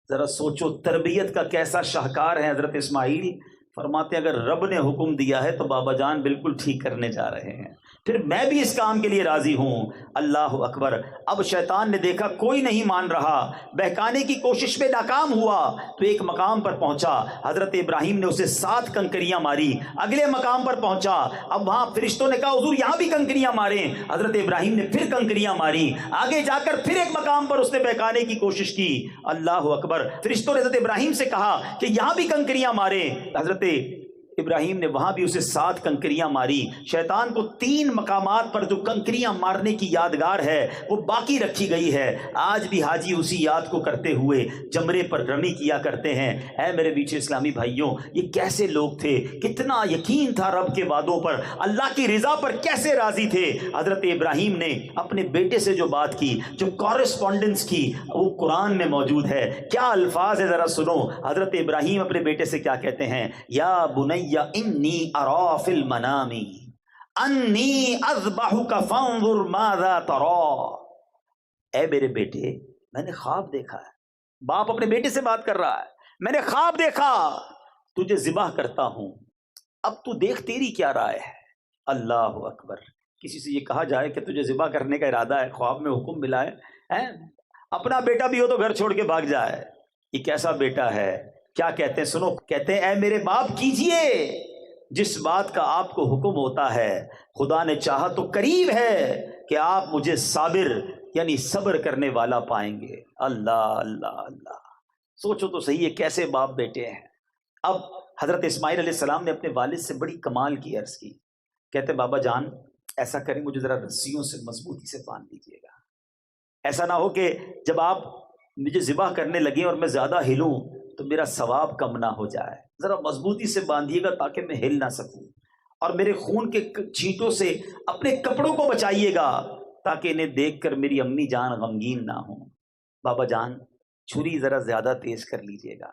ذرا سوچو تربیت کا کیسا شاہکار ہے حضرت اسماعیل۔ فرماتے ہیں اگر رب نے حکم دیا ہے تو بابا جان بالکل ٹھیک کرنے جا رہے ہیں، پھر میں بھی اس کام کے لیے راضی ہوں۔ اللہ اکبر۔ اب شیطان نے دیکھا کوئی نہیں مان رہا، بہکانے کی کوشش میں ناکام ہوا تو ایک مقام پر پہنچا۔ حضرت ابراہیم نے اسے 7 کنکریاں ماری۔ اگلے مقام پر پہنچا، اب وہاں فرشتوں نے کہا حضور یہاں بھی کنکریاں ماریں۔ حضرت ابراہیم نے پھر کنکریاں ماری۔ آگے جا کر پھر ایک مقام پر اس نے بہکانے کی کوشش کی۔ اللہ اکبر۔ فرشتوں نے حضرت ابراہیم سے کہا کہ یہاں بھی کنکریاں ماریں۔ حضرت ابراہیم نے وہاں بھی اسے 7 کنکریاں ماری۔ شیطان کو 3 مقامات پر جو کنکریاں مارنے کی یادگار ہے وہ باقی رکھی گئی ہے۔ آج بھی حاجی اسی یاد کو کرتے ہوئے جمرے پر رمی کیا کرتے ہیں۔ اے میرے بیچے اسلامی بھائیوں، یہ کیسے لوگ تھے، کتنا یقین تھا رب کے وعدوں پر، اللہ کی رضا پر کیسے راضی تھے۔ حضرت ابراہیم نے اپنے بیٹے سے جو بات کی، جو کورسپونڈنس کی، وہ قرآن میں موجود ہے۔ کیا الفاظ ہے ذرا سنو۔ حضرت ابراہیم اپنے بیٹے سے کیا کہتے ہیں؟ یا بنی انی ارا فی المنام انی اذبحک فانظر ماذا تری۔ اے میرے بیٹے میں نے خواب دیکھا ہے۔ باپ اپنے بیٹے سے بات کر رہا ہے، میں نے خواب دیکھا تجھے ذبح کرتا ہوں، اب تو دیکھ تیری کیا رائے ہے۔ اللہ اکبر۔ کسی سے یہ کہا جائے کہ تجھے ذبح کرنے کا ارادہ ہے، خواب میں حکم ملا ہے، اپنا بیٹا بھی ہو تو گھر چھوڑ کے بھاگ جائے۔ یہ کیسا بیٹا ہے؟ کیا کہتے ہیں سنو، کہتے ہیں اے میرے باپ کیجئے جس بات کا آپ کو حکم ہوتا ہے، خدا نے چاہا تو قریب ہے کہ آپ مجھے صابر یعنی صبر کرنے والا پائیں گے۔ اللہ اللہ اللہ۔ سوچو تو صحیح ہے کیسے باپ بیٹے ہیں۔ اب حضرت اسماعیل علیہ السلام نے اپنے والد سے بڑی کمال کی عرض کی۔ کہتے بابا جان ایسا کریں مجھے ذرا رسیوں سے مضبوطی سے باندھ دیجیے گا، ایسا نہ ہو کہ جب آپ مجھے ذبح کرنے لگیں اور میں زیادہ ہلوں تو میرا ثواب کم نہ ہو جائے، ذرا مضبوطی سے باندھیے گا تاکہ میں ہل نہ سکوں، اور میرے خون کے چھینٹوں سے اپنے کپڑوں کو بچائیے گا تاکہ انہیں دیکھ کر میری امی جان غمگین نہ ہوں۔ بابا جان چھری ذرا زیادہ تیز کر لیجیے گا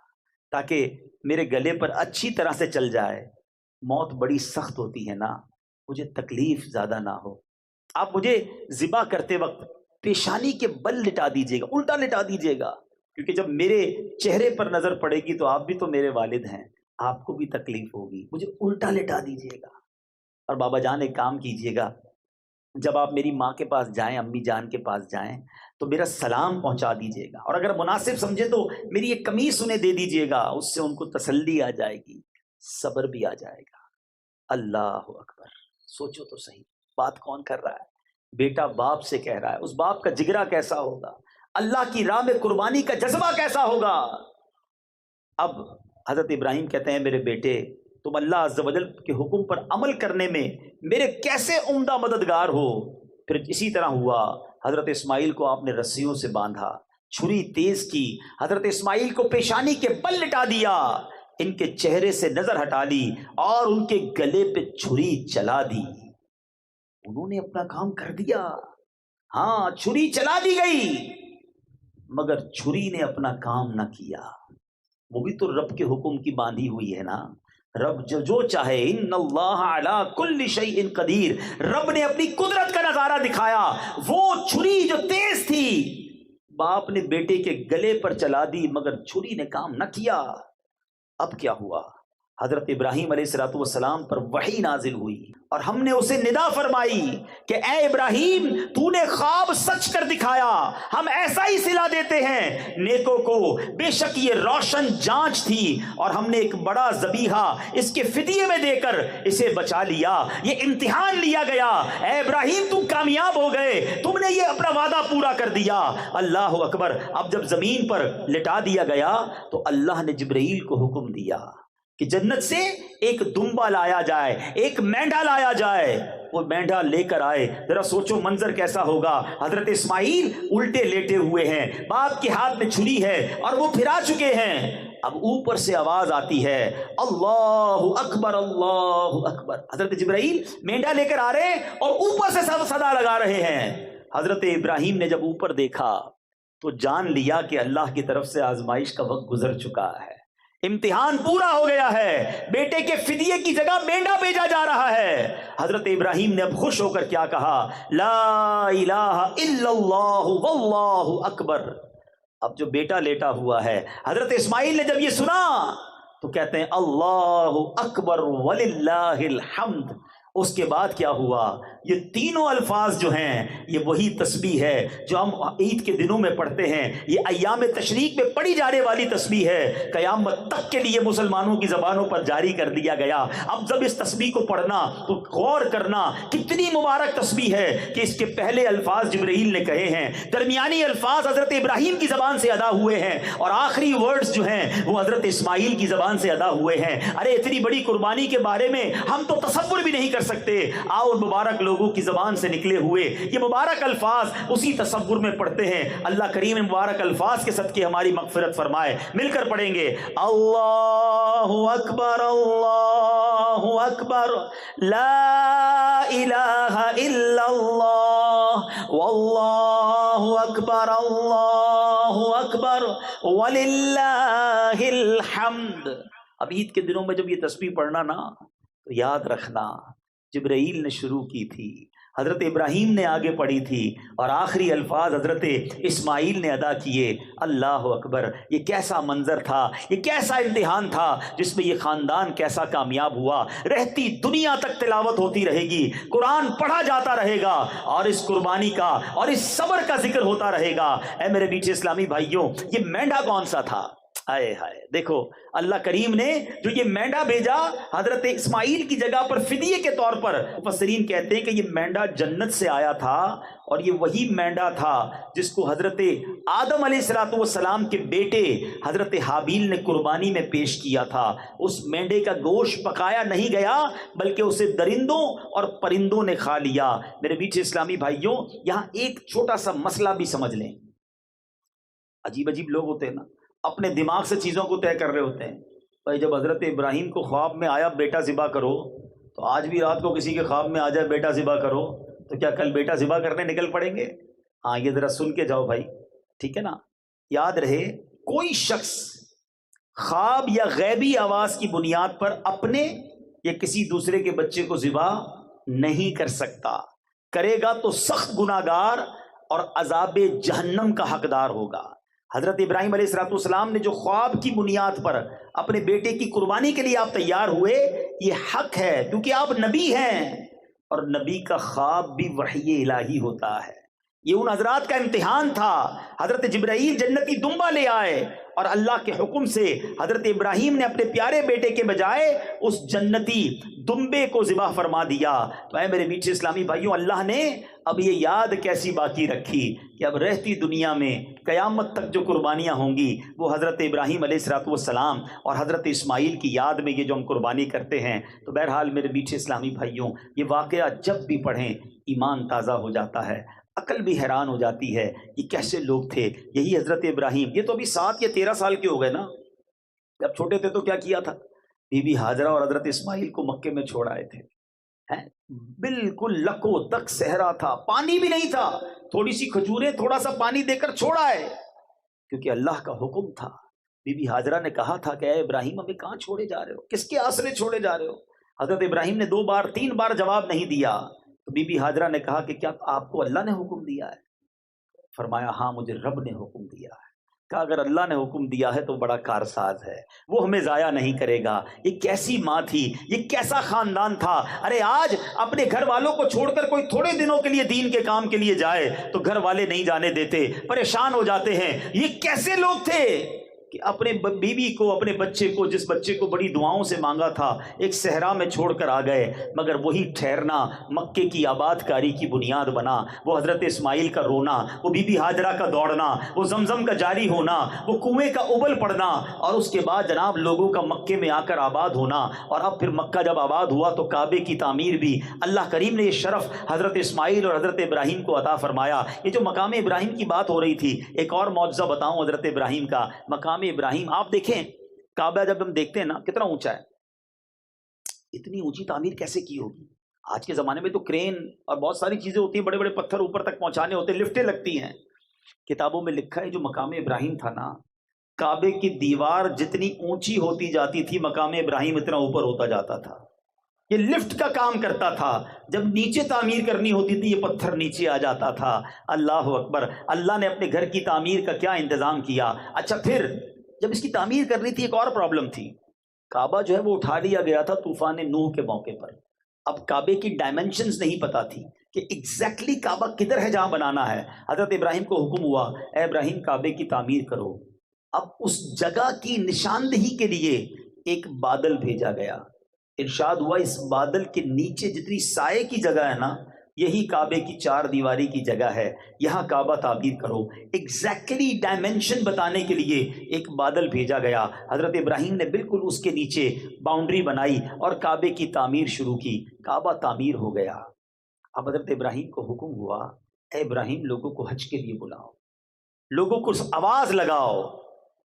تاکہ میرے گلے پر اچھی طرح سے چل جائے، موت بڑی سخت ہوتی ہے نا، مجھے تکلیف زیادہ نہ ہو۔ آپ مجھے ذبح کرتے وقت پیشانی کے بل لٹا دیجیے گا، الٹا لٹا دیجیے گا، کیونکہ جب میرے چہرے پر نظر پڑے گی تو آپ بھی تو میرے والد ہیں، آپ کو بھی تکلیف ہوگی، مجھے الٹا لٹا دیجیے گا۔ اور بابا جان ایک کام کیجئے گا، جب آپ میری ماں کے پاس جائیں، امی جان کے پاس جائیں، تو میرا سلام پہنچا دیجئے گا، اور اگر مناسب سمجھے تو میری ایک قمیص انہیں دے دیجئے گا، اس سے ان کو تسلی آ جائے گی، صبر بھی آ جائے گا۔ اللہ اکبر! سوچو تو صحیح، بات کون کر رہا ہے؟ بیٹا باپ سے کہہ رہا ہے، اس باپ کا جگرا کیسا ہوگا، اللہ کی راہ میں قربانی کا جذبہ کیسا ہوگا۔ اب حضرت ابراہیم کہتے ہیں میرے بیٹے، تم اللہ عز و جل کے حکم پر عمل کرنے میں میرے کیسے عمدہ مددگار ہو۔ پھر اسی طرح ہوا، حضرت اسماعیل کو آپ نے رسیوں سے باندھا، چھری تیز کی، حضرت اسماعیل کو پیشانی کے بل لٹا دیا، ان کے چہرے سے نظر ہٹا لی اور ان کے گلے پہ چھری چلا دی۔ انہوں نے اپنا کام کر دیا، ہاں چھری چلا دی گئی، مگر چھری نے اپنا کام نہ کیا۔ وہ بھی تو رب کے حکم کی باندھی ہوئی ہے نا، رب جو چاہے، ان اللہ علی کل شیء قدیر، رب نے اپنی قدرت کا نظارہ دکھایا۔ وہ چھری جو تیز تھی باپ نے بیٹے کے گلے پر چلا دی، مگر چھری نے کام نہ کیا۔ اب کیا ہوا؟ حضرت ابراہیم علیہ السلام پر وحی نازل ہوئی اور ہم نے اسے ندا فرمائی کہ اے ابراہیم، تو نے خواب سچ کر دکھایا، ہم ایسا ہی صلہ دیتے ہیں نیکوں کو، بے شک یہ روشن جانچ تھی اور ہم نے ایک بڑا ذبیحہ اس کے فدیے میں دے کر اسے بچا لیا، یہ امتحان لیا گیا۔ اے ابراہیم تم کامیاب ہو گئے، تم نے یہ اپنا وعدہ پورا کر دیا۔ اللہ اکبر! اب جب زمین پر لٹا دیا گیا تو اللہ نے جبرائیل کو حکم دیا کہ جنت سے ایک دمبا لایا جائے، ایک مینڈھا لایا جائے۔ وہ مینڈھا لے کر آئے، ذرا سوچو منظر کیسا ہوگا۔ حضرت اسماعیل الٹے لیٹے ہوئے ہیں، باپ کے ہاتھ میں چھری ہے اور وہ پھرا چکے ہیں۔ اب اوپر سے آواز آتی ہے، اللہ اکبر اللہ اکبر۔ حضرت جبرائیل مینڈھا لے کر آ رہے ہیں اور اوپر سے صدا لگا رہے ہیں۔ حضرت ابراہیم نے جب اوپر دیکھا تو جان لیا کہ اللہ کی طرف سے آزمائش کا وقت گزر چکا ہے، امتحان پورا ہو گیا ہے، بیٹے کے فدیے کی جگہ مینڈھا بھیجا جا رہا ہے۔ حضرت ابراہیم نے اب خوش ہو کر کیا کہا؟ لا الہ الا اللہ واللہ اکبر۔ اب جو بیٹا لیٹا ہوا ہے، حضرت اسماعیل نے جب یہ سنا تو کہتے ہیں اللہ اکبر وللہ الحمد۔ اس کے بعد کیا ہوا؟ یہ تینوں الفاظ جو ہیں یہ وہی تسبیح ہے جو ہم عید کے دنوں میں پڑھتے ہیں، یہ ایام تشریق میں پڑھی جانے والی تسبیح ہے، قیامت تک کے لیے مسلمانوں کی زبانوں پر جاری کر دیا گیا۔ اب جب اس تسبیح کو پڑھنا تو غور کرنا کتنی مبارک تسبیح ہے کہ اس کے پہلے الفاظ جبرائیل نے کہے ہیں، درمیانی الفاظ حضرت ابراہیم کی زبان سے ادا ہوئے ہیں اور آخری ورڈز جو ہیں وہ حضرت اسماعیل کی زبان سے ادا ہوئے ہیں۔ ارے اتنی بڑی قربانی کے بارے میں ہم تو تصور بھی نہیں کر سکتے، آؤ مبارک لوگوں کی زبان سے نکلے ہوئے یہ مبارک الفاظ اسی تصور میں پڑھتے ہیں۔ اللہ کریم مبارک الفاظ کے صدقے ہماری مغفرت فرمائے۔ مل کر پڑھیں گے، اللہ اکبر اللہ اکبر، لا الہ الا اللہ واللہ اکبر اللہ اکبر وللہ الحمد۔ اب عید کے دنوں میں جب یہ تسبیح پڑھنا نا تو یاد رکھنا جبرائیل نے شروع کی تھی، حضرت ابراہیم نے آگے پڑھی تھی اور آخری الفاظ حضرت اسماعیل نے ادا کیے۔ اللہ اکبر! یہ کیسا منظر تھا، یہ کیسا امتحان تھا جس میں یہ خاندان کیسا کامیاب ہوا۔ رہتی دنیا تک تلاوت ہوتی رہے گی، قرآن پڑھا جاتا رہے گا اور اس قربانی کا اور اس صبر کا ذکر ہوتا رہے گا۔ اے میرے میٹھے اسلامی بھائیوں، یہ مینڈھا کون سا تھا؟ ہائے ہائے، دیکھو اللہ کریم نے جو یہ مینڈھا بھیجا حضرت اسماعیل کی جگہ پر فدیے کے طور پر، مفسرین کہتے ہیں کہ یہ مینڈھا جنت سے آیا تھا اور یہ وہی مینڈھا تھا جس کو حضرت آدم علیہ السلام کے بیٹے حضرت حابیل نے قربانی میں پیش کیا تھا۔ اس مینڈھے کا گوشت پکایا نہیں گیا بلکہ اسے درندوں اور پرندوں نے کھا لیا۔ میرے میٹھے اسلامی بھائیوں، یہاں ایک چھوٹا سا مسئلہ بھی سمجھ لیں۔ عجیب عجیب لوگ ہوتے ہیں نا، اپنے دماغ سے چیزوں کو طے کر رہے ہوتے ہیں۔ بھائی جب حضرت ابراہیم کو خواب میں آیا بیٹا ذبح کرو، تو آج بھی رات کو کسی کے خواب میں آ جائے بیٹا ذبح کرو تو کیا کل بیٹا ذبح کرنے نکل پڑیں گے؟ ہاں یہ ذرا سن کے جاؤ بھائی، ٹھیک ہے نا؟ یاد رہے کوئی شخص خواب یا غیبی آواز کی بنیاد پر اپنے یا کسی دوسرے کے بچے کو ذبح نہیں کر سکتا، کرے گا تو سخت گناہگار اور عذاب جہنم کا حقدار ہوگا۔ حضرت ابراہیم علیہ السلام نے جو خواب کی بنیاد پر اپنے بیٹے کی قربانی کے لیے آپ تیار ہوئے، یہ حق ہے کیونکہ آپ نبی ہیں، اور نبی کا خواب بھی وحی الہی ہوتا ہے۔ یہ ان حضرات کا امتحان تھا۔ حضرت جبرائیل جنتی دمبا لے آئے اور اللہ کے حکم سے حضرت ابراہیم نے اپنے پیارے بیٹے کے بجائے اس جنتی دمبے کو ذبح فرما دیا۔ تو اے میرے میٹھے اسلامی بھائیوں، اللہ نے اب یہ یاد کیسی باقی رکھی کہ اب رہتی دنیا میں قیامت تک جو قربانیاں ہوں گی وہ حضرت ابراہیم علیہ السلام اور حضرت اسماعیل کی یاد میں یہ جو ہم قربانی کرتے ہیں۔ تو بہرحال میرے میٹھے اسلامی بھائیوں، یہ واقعہ جب بھی پڑھیں ایمان تازہ ہو جاتا ہے، عقل بھی حیران ہو جاتی ہے، یہ کیسے لوگ تھے۔ یہی حضرت ابراہیم، یہ تو ابھی 7 یا 13 سال کے ہو گئے نا، جب چھوٹے تھے تو کیا کیا تھا، بی بی ہاجرہ اور حضرت اسماعیل کو مکے میں چھوڑ آئے تھے۔ بالکل لکو تک صحرا تھا، پانی بھی نہیں تھا، تھوڑی سی کھجوریں تھوڑا سا پانی دے کر چھوڑا ہے، کیونکہ اللہ کا حکم تھا۔ بی بی ہاجرہ نے کہا تھا کہ اے ابراہیم ہمیں کہاں چھوڑے جا رہے ہو، کس کے آسرے چھوڑے جا رہے ہو؟ حضرت ابراہیم نے 2 بار 3 بار جواب نہیں دیا۔ تو بی بی ہاجرہ نے کہا کہ کیا آپ کو اللہ نے حکم دیا ہے؟ فرمایا ہاں مجھے رب نے حکم دیا ہے۔ کہا اگر اللہ نے حکم دیا ہے تو بڑا کارساز ہے، وہ ہمیں ضائع نہیں کرے گا۔ یہ کیسی ماں تھی، یہ کیسا خاندان تھا۔ ارے آج اپنے گھر والوں کو چھوڑ کر کوئی تھوڑے دنوں کے لیے دین کے کام کے لیے جائے تو گھر والے نہیں جانے دیتے، پریشان ہو جاتے ہیں۔ یہ کیسے لوگ تھے کہ اپنے بیوی کو، اپنے بچے کو، جس بچے کو بڑی دعاؤں سے مانگا تھا، ایک صحرا میں چھوڑ کر آ گئے، مگر وہی ٹھہرنا مکے کی آباد کاری کی بنیاد بنا۔ وہ حضرت اسماعیل کا رونا، وہ بی بی ہاجرہ کا دوڑنا، وہ زمزم کا جاری ہونا، وہ کنویں کا ابل پڑنا، اور اس کے بعد جناب لوگوں کا مکے میں آ کر آباد ہونا۔ اور اب پھر مکہ جب آباد ہوا تو کعبے کی تعمیر بھی اللہ کریم نے یہ شرف حضرت اسماعیل اور حضرت ابراہیم کو عطا فرمایا۔ یہ جو مقام ابراہیم کی بات ہو رہی تھی، ایک اور معجزہ بتاؤں حضرت ابراہیم کا۔ مقام ابراہیم آپ دیکھیں، کعبہ جب ہم دیکھتے ہیں نا کتنا اونچا ہے، اتنی اونچی تعمیر کیسے کی ہوگی؟ آج کے زمانے میں تو کرین اور بہت ساری چیزیں ہوتی ہیں، بڑے بڑے پتھر اوپر تک پہنچانے ہوتے ہیں، لفٹیں لگتی ہیں۔ کتابوں میں لکھا ہے جو مقام ابراہیم تھا نا، کعبے کی دیوار جتنی اونچی ہوتی جاتی تھی مقام ابراہیم اتنا اوپر ہوتا جاتا تھا۔ یہ لفٹ کا کام کرتا تھا، جب نیچے تعمیر کرنی ہوتی تھی یہ پتھر نیچے آ جاتا تھا۔ اللہ اکبر، اللہ نے اپنے گھر کی تعمیر کا کیا انتظام کیا۔ اچھا پھر جب اس کی تعمیر کرنی تھی ایک اور پرابلم تھی، کعبہ جو ہے وہ اٹھا لیا گیا تھا طوفان نوح کے موقع پر۔ اب کعبے کی ڈائمنشنز نہیں پتا تھی کہ ایگزیکٹلی کعبہ کدھر ہے جہاں بنانا ہے۔ حضرت ابراہیم کو حکم ہوا اے ابراہیم کعبے کی تعمیر کرو۔ اب اس جگہ کی نشاندہی کے لیے ایک بادل بھیجا گیا۔ ارشاد ہوا اس بادل کے نیچے جتنی سائے کی جگہ ہے نا، یہی کعبے کی 4 دیواری کی جگہ ہے، یہاں کعبہ تعمیر کرو۔ ایگزیکٹلی ڈائمنشن بتانے کے لیے ایک بادل بھیجا گیا۔ حضرت ابراہیم نے بالکل اس کے نیچے باؤنڈری بنائی اور کعبے کی تعمیر شروع کی۔ کعبہ تعمیر ہو گیا۔ اب حضرت ابراہیم کو حکم ہوا اے ابراہیم لوگوں کو حج کے لیے بلاؤ، لوگوں کو آواز لگاؤ۔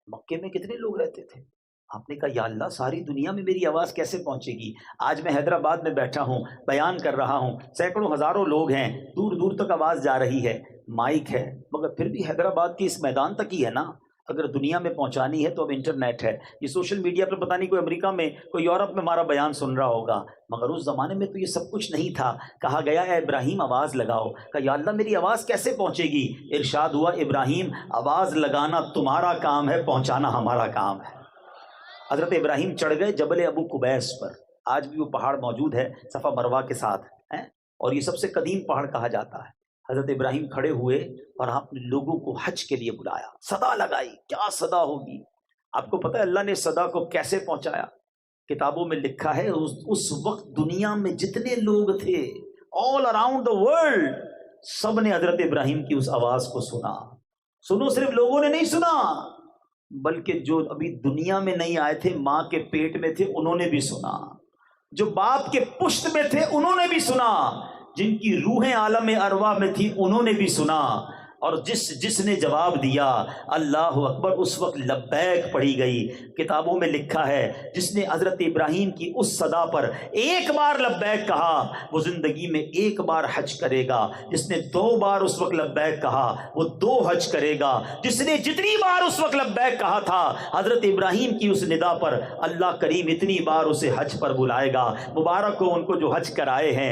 مکے میں کتنے لوگ رہتے تھے؟ آپ نے کہا یا اللہ ساری دنیا میں میری آواز کیسے پہنچے گی؟ آج میں حیدرآباد میں بیٹھا ہوں، بیان کر رہا ہوں، سینکڑوں ہزاروں لوگ ہیں، دور دور تک آواز جا رہی ہے، مائک ہے، مگر پھر بھی حیدرآباد کے اس میدان تک ہی ہے نا۔ اگر دنیا میں پہنچانی ہے تو اب انٹرنیٹ ہے، یہ سوشل میڈیا پر پتہ نہیں کوئی امریکہ میں کوئی یورپ میں ہمارا بیان سن رہا ہوگا، مگر اس زمانے میں تو یہ سب کچھ نہیں تھا۔ کہا گیا اے ابراہیم آواز لگاؤ۔ کہا یا اللہ میری آواز کیسے پہنچے گی؟ ارشاد ہوا ابراہیم آواز لگانا تمہارا کام ہے، پہنچانا ہمارا کام ہے۔ حضرت ابراہیم چڑھ گئے جبل ابو قبیس پر، آج بھی وہ پہاڑ موجود ہے صفا مروہ کے ساتھ ہے، اور یہ سب سے قدیم پہاڑ کہا جاتا ہے۔ حضرت ابراہیم کھڑے ہوئے اور آپ نے لوگوں کو حج کے لیے بلایا، صدا لگائی۔ کیا صدا ہوگی؟ آپ کو پتہ ہے اللہ نے صدا کو کیسے پہنچایا؟ کتابوں میں لکھا ہے اس وقت دنیا میں جتنے لوگ تھے آل اراؤنڈ دا ورلڈ، سب نے حضرت ابراہیم کی اس آواز کو سنا۔ سنو، صرف لوگوں نے نہیں سنا بلکہ جو ابھی دنیا میں نہیں آئے تھے، ماں کے پیٹ میں تھے، انہوں نے بھی سنا، جو باپ کے پشت میں تھے انہوں نے بھی سنا، جن کی روحیں عالم ارواح میں تھی انہوں نے بھی سنا، اور جس نے جواب دیا اللہ اکبر اس وقت لبیک پڑھی گئی۔ کتابوں میں لکھا ہے جس نے حضرت ابراہیم کی اس صدا پر ایک بار لبیک کہا وہ زندگی میں ایک بار حج کرے گا، جس نے 2 بار اس وقت لبیک کہا وہ 2 حج کرے گا، جس نے جتنی بار اس وقت لبیک کہا تھا حضرت ابراہیم کی اس ندا پر اللہ کریم اتنی بار اسے حج پر بلائے گا۔ مبارک ہو ان کو جو حج کرائے ہیں،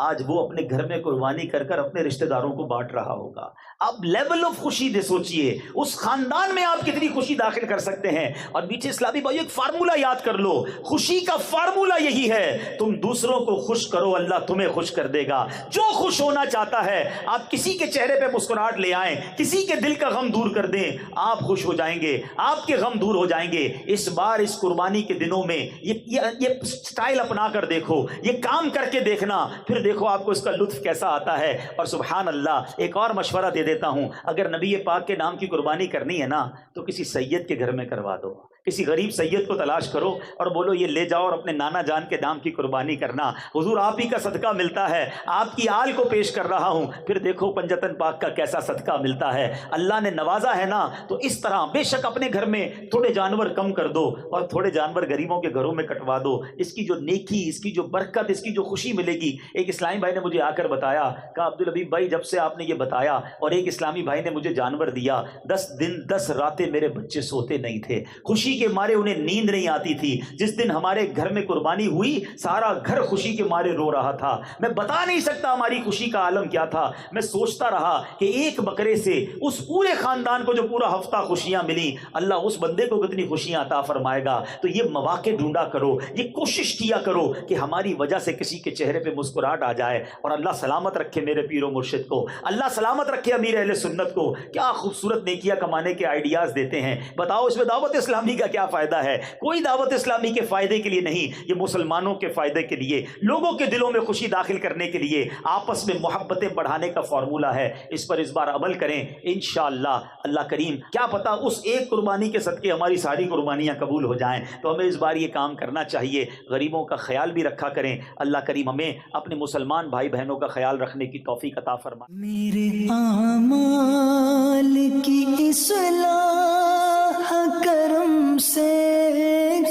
آج وہ اپنے گھر میں قربانی کر کر اپنے رشتہ داروں کو بانٹ رہا ہوگا. آپ لیول آف خوشی دے سوچئے اس خاندان میں آپ کتنی خوشی داخل کر سکتے ہیں. اور میٹھے اسلامی بھائیو ایک فارمولہ یاد کر لو, خوشی کا فارمولہ یہی ہے, تم دوسروں کو خوش کرو اللہ تمہیں خوش کر دے گا. جو خوش ہونا چاہتا ہے آپ کسی کے چہرے پہ مسکراہٹ لے آئیں, کسی کے دل کا غم دور کر دیں, آپ خوش ہو جائیں گے, آپ کے غم دور ہو جائیں گے. اس بار اس قربانی کے دنوں میں یہ سٹائل اپنا کر دیکھو, یہ کام کر کے دیکھنا, پھر دیکھو آپ کو اس کا لطف کیسا آتا ہے. اور سبحان اللہ, ایک اور مشورہ دے دیتا ہوں, اگر نبی پاک کے نام کی قربانی کرنی ہے نا تو کسی سید کے گھر میں کروا دو. کسی غریب سید کو تلاش کرو اور بولو یہ لے جاؤ اور اپنے نانا جان کے نام کی قربانی کرنا, حضور آپ ہی کا صدقہ ملتا ہے, آپ کی آل کو پیش کر رہا ہوں. پھر دیکھو پنجتن پاک کا کیسا صدقہ ملتا ہے. اللہ نے نوازا ہے نا تو اس طرح بے شک اپنے گھر میں تھوڑے جانور کم کر دو اور تھوڑے جانور غریبوں کے گھروں میں کٹوا دو. اس کی جو نیکی, اس کی جو برکت, اس کی جو خوشی ملے گی. ایک اسلامی بھائی نے مجھے آ کر بتایا, کہا عبدالحبیب بھائی جب سے آپ نے یہ بتایا اور ایک اسلامی بھائی نے مجھے جانور دیا, 10 دن 10 راتیں میرے بچے سوتے نہیں تھے, خوشی کے مارے انہیں نیند نہیں آتی تھی. جس دن ہمارے گھر میں قربانی ہوئی سارا گھر خوشی کے مارے رو رہا تھا. میں بتا نہیں سکتا ہماری خوشی کا عالم کیا تھا. میں سوچتا رہا کہ ایک بکرے سے اس پورے خاندان کو جو پورا ہفتہ خوشیاں ملی, اللہ اس بندے کو کتنی خوشیاں عطا فرمائے گا. تو یہ مواقع ڈھونڈا کرو, یہ کوشش کیا کرو کہ ہماری وجہ سے کسی کے چہرے پہ مسکراہٹ آ جائے. اور اللہ سلامت رکھے میرے پیر و مرشد کو, اللہ سلامت رکھے امیر اہل سنت کو. کیا خوبصورت نیکیاں کمانے کے آئیڈیاز دیتے ہیں. بتاؤ اس میں دعوت اسلامی کا کیا فائدہ ہے؟ کوئی دعوت اسلامی کے فائدے کے لیے نہیں, یہ مسلمانوں کے فائدے کے لیے, لوگوں کے دلوں میں خوشی داخل کرنے کے لیے, آپس میں محبتیں بڑھانے کا فارمولہ ہے. اس پر اس بار عمل کریں انشاءاللہ. اللہ کریم کیا پتا اس ایک قربانی کے صدقے ہماری ساری قربانیاں قبول ہو جائیں. تو ہمیں اس بار یہ کام کرنا چاہیے, غریبوں کا خیال بھی رکھا کریں. اللہ کریم ہمیں اپنے مسلمان بھائی بہنوں کا خیال رکھنے کی توفیق عطا فرمائے. میرے اعمال کی اصلاح کرم سے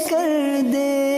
کر دے.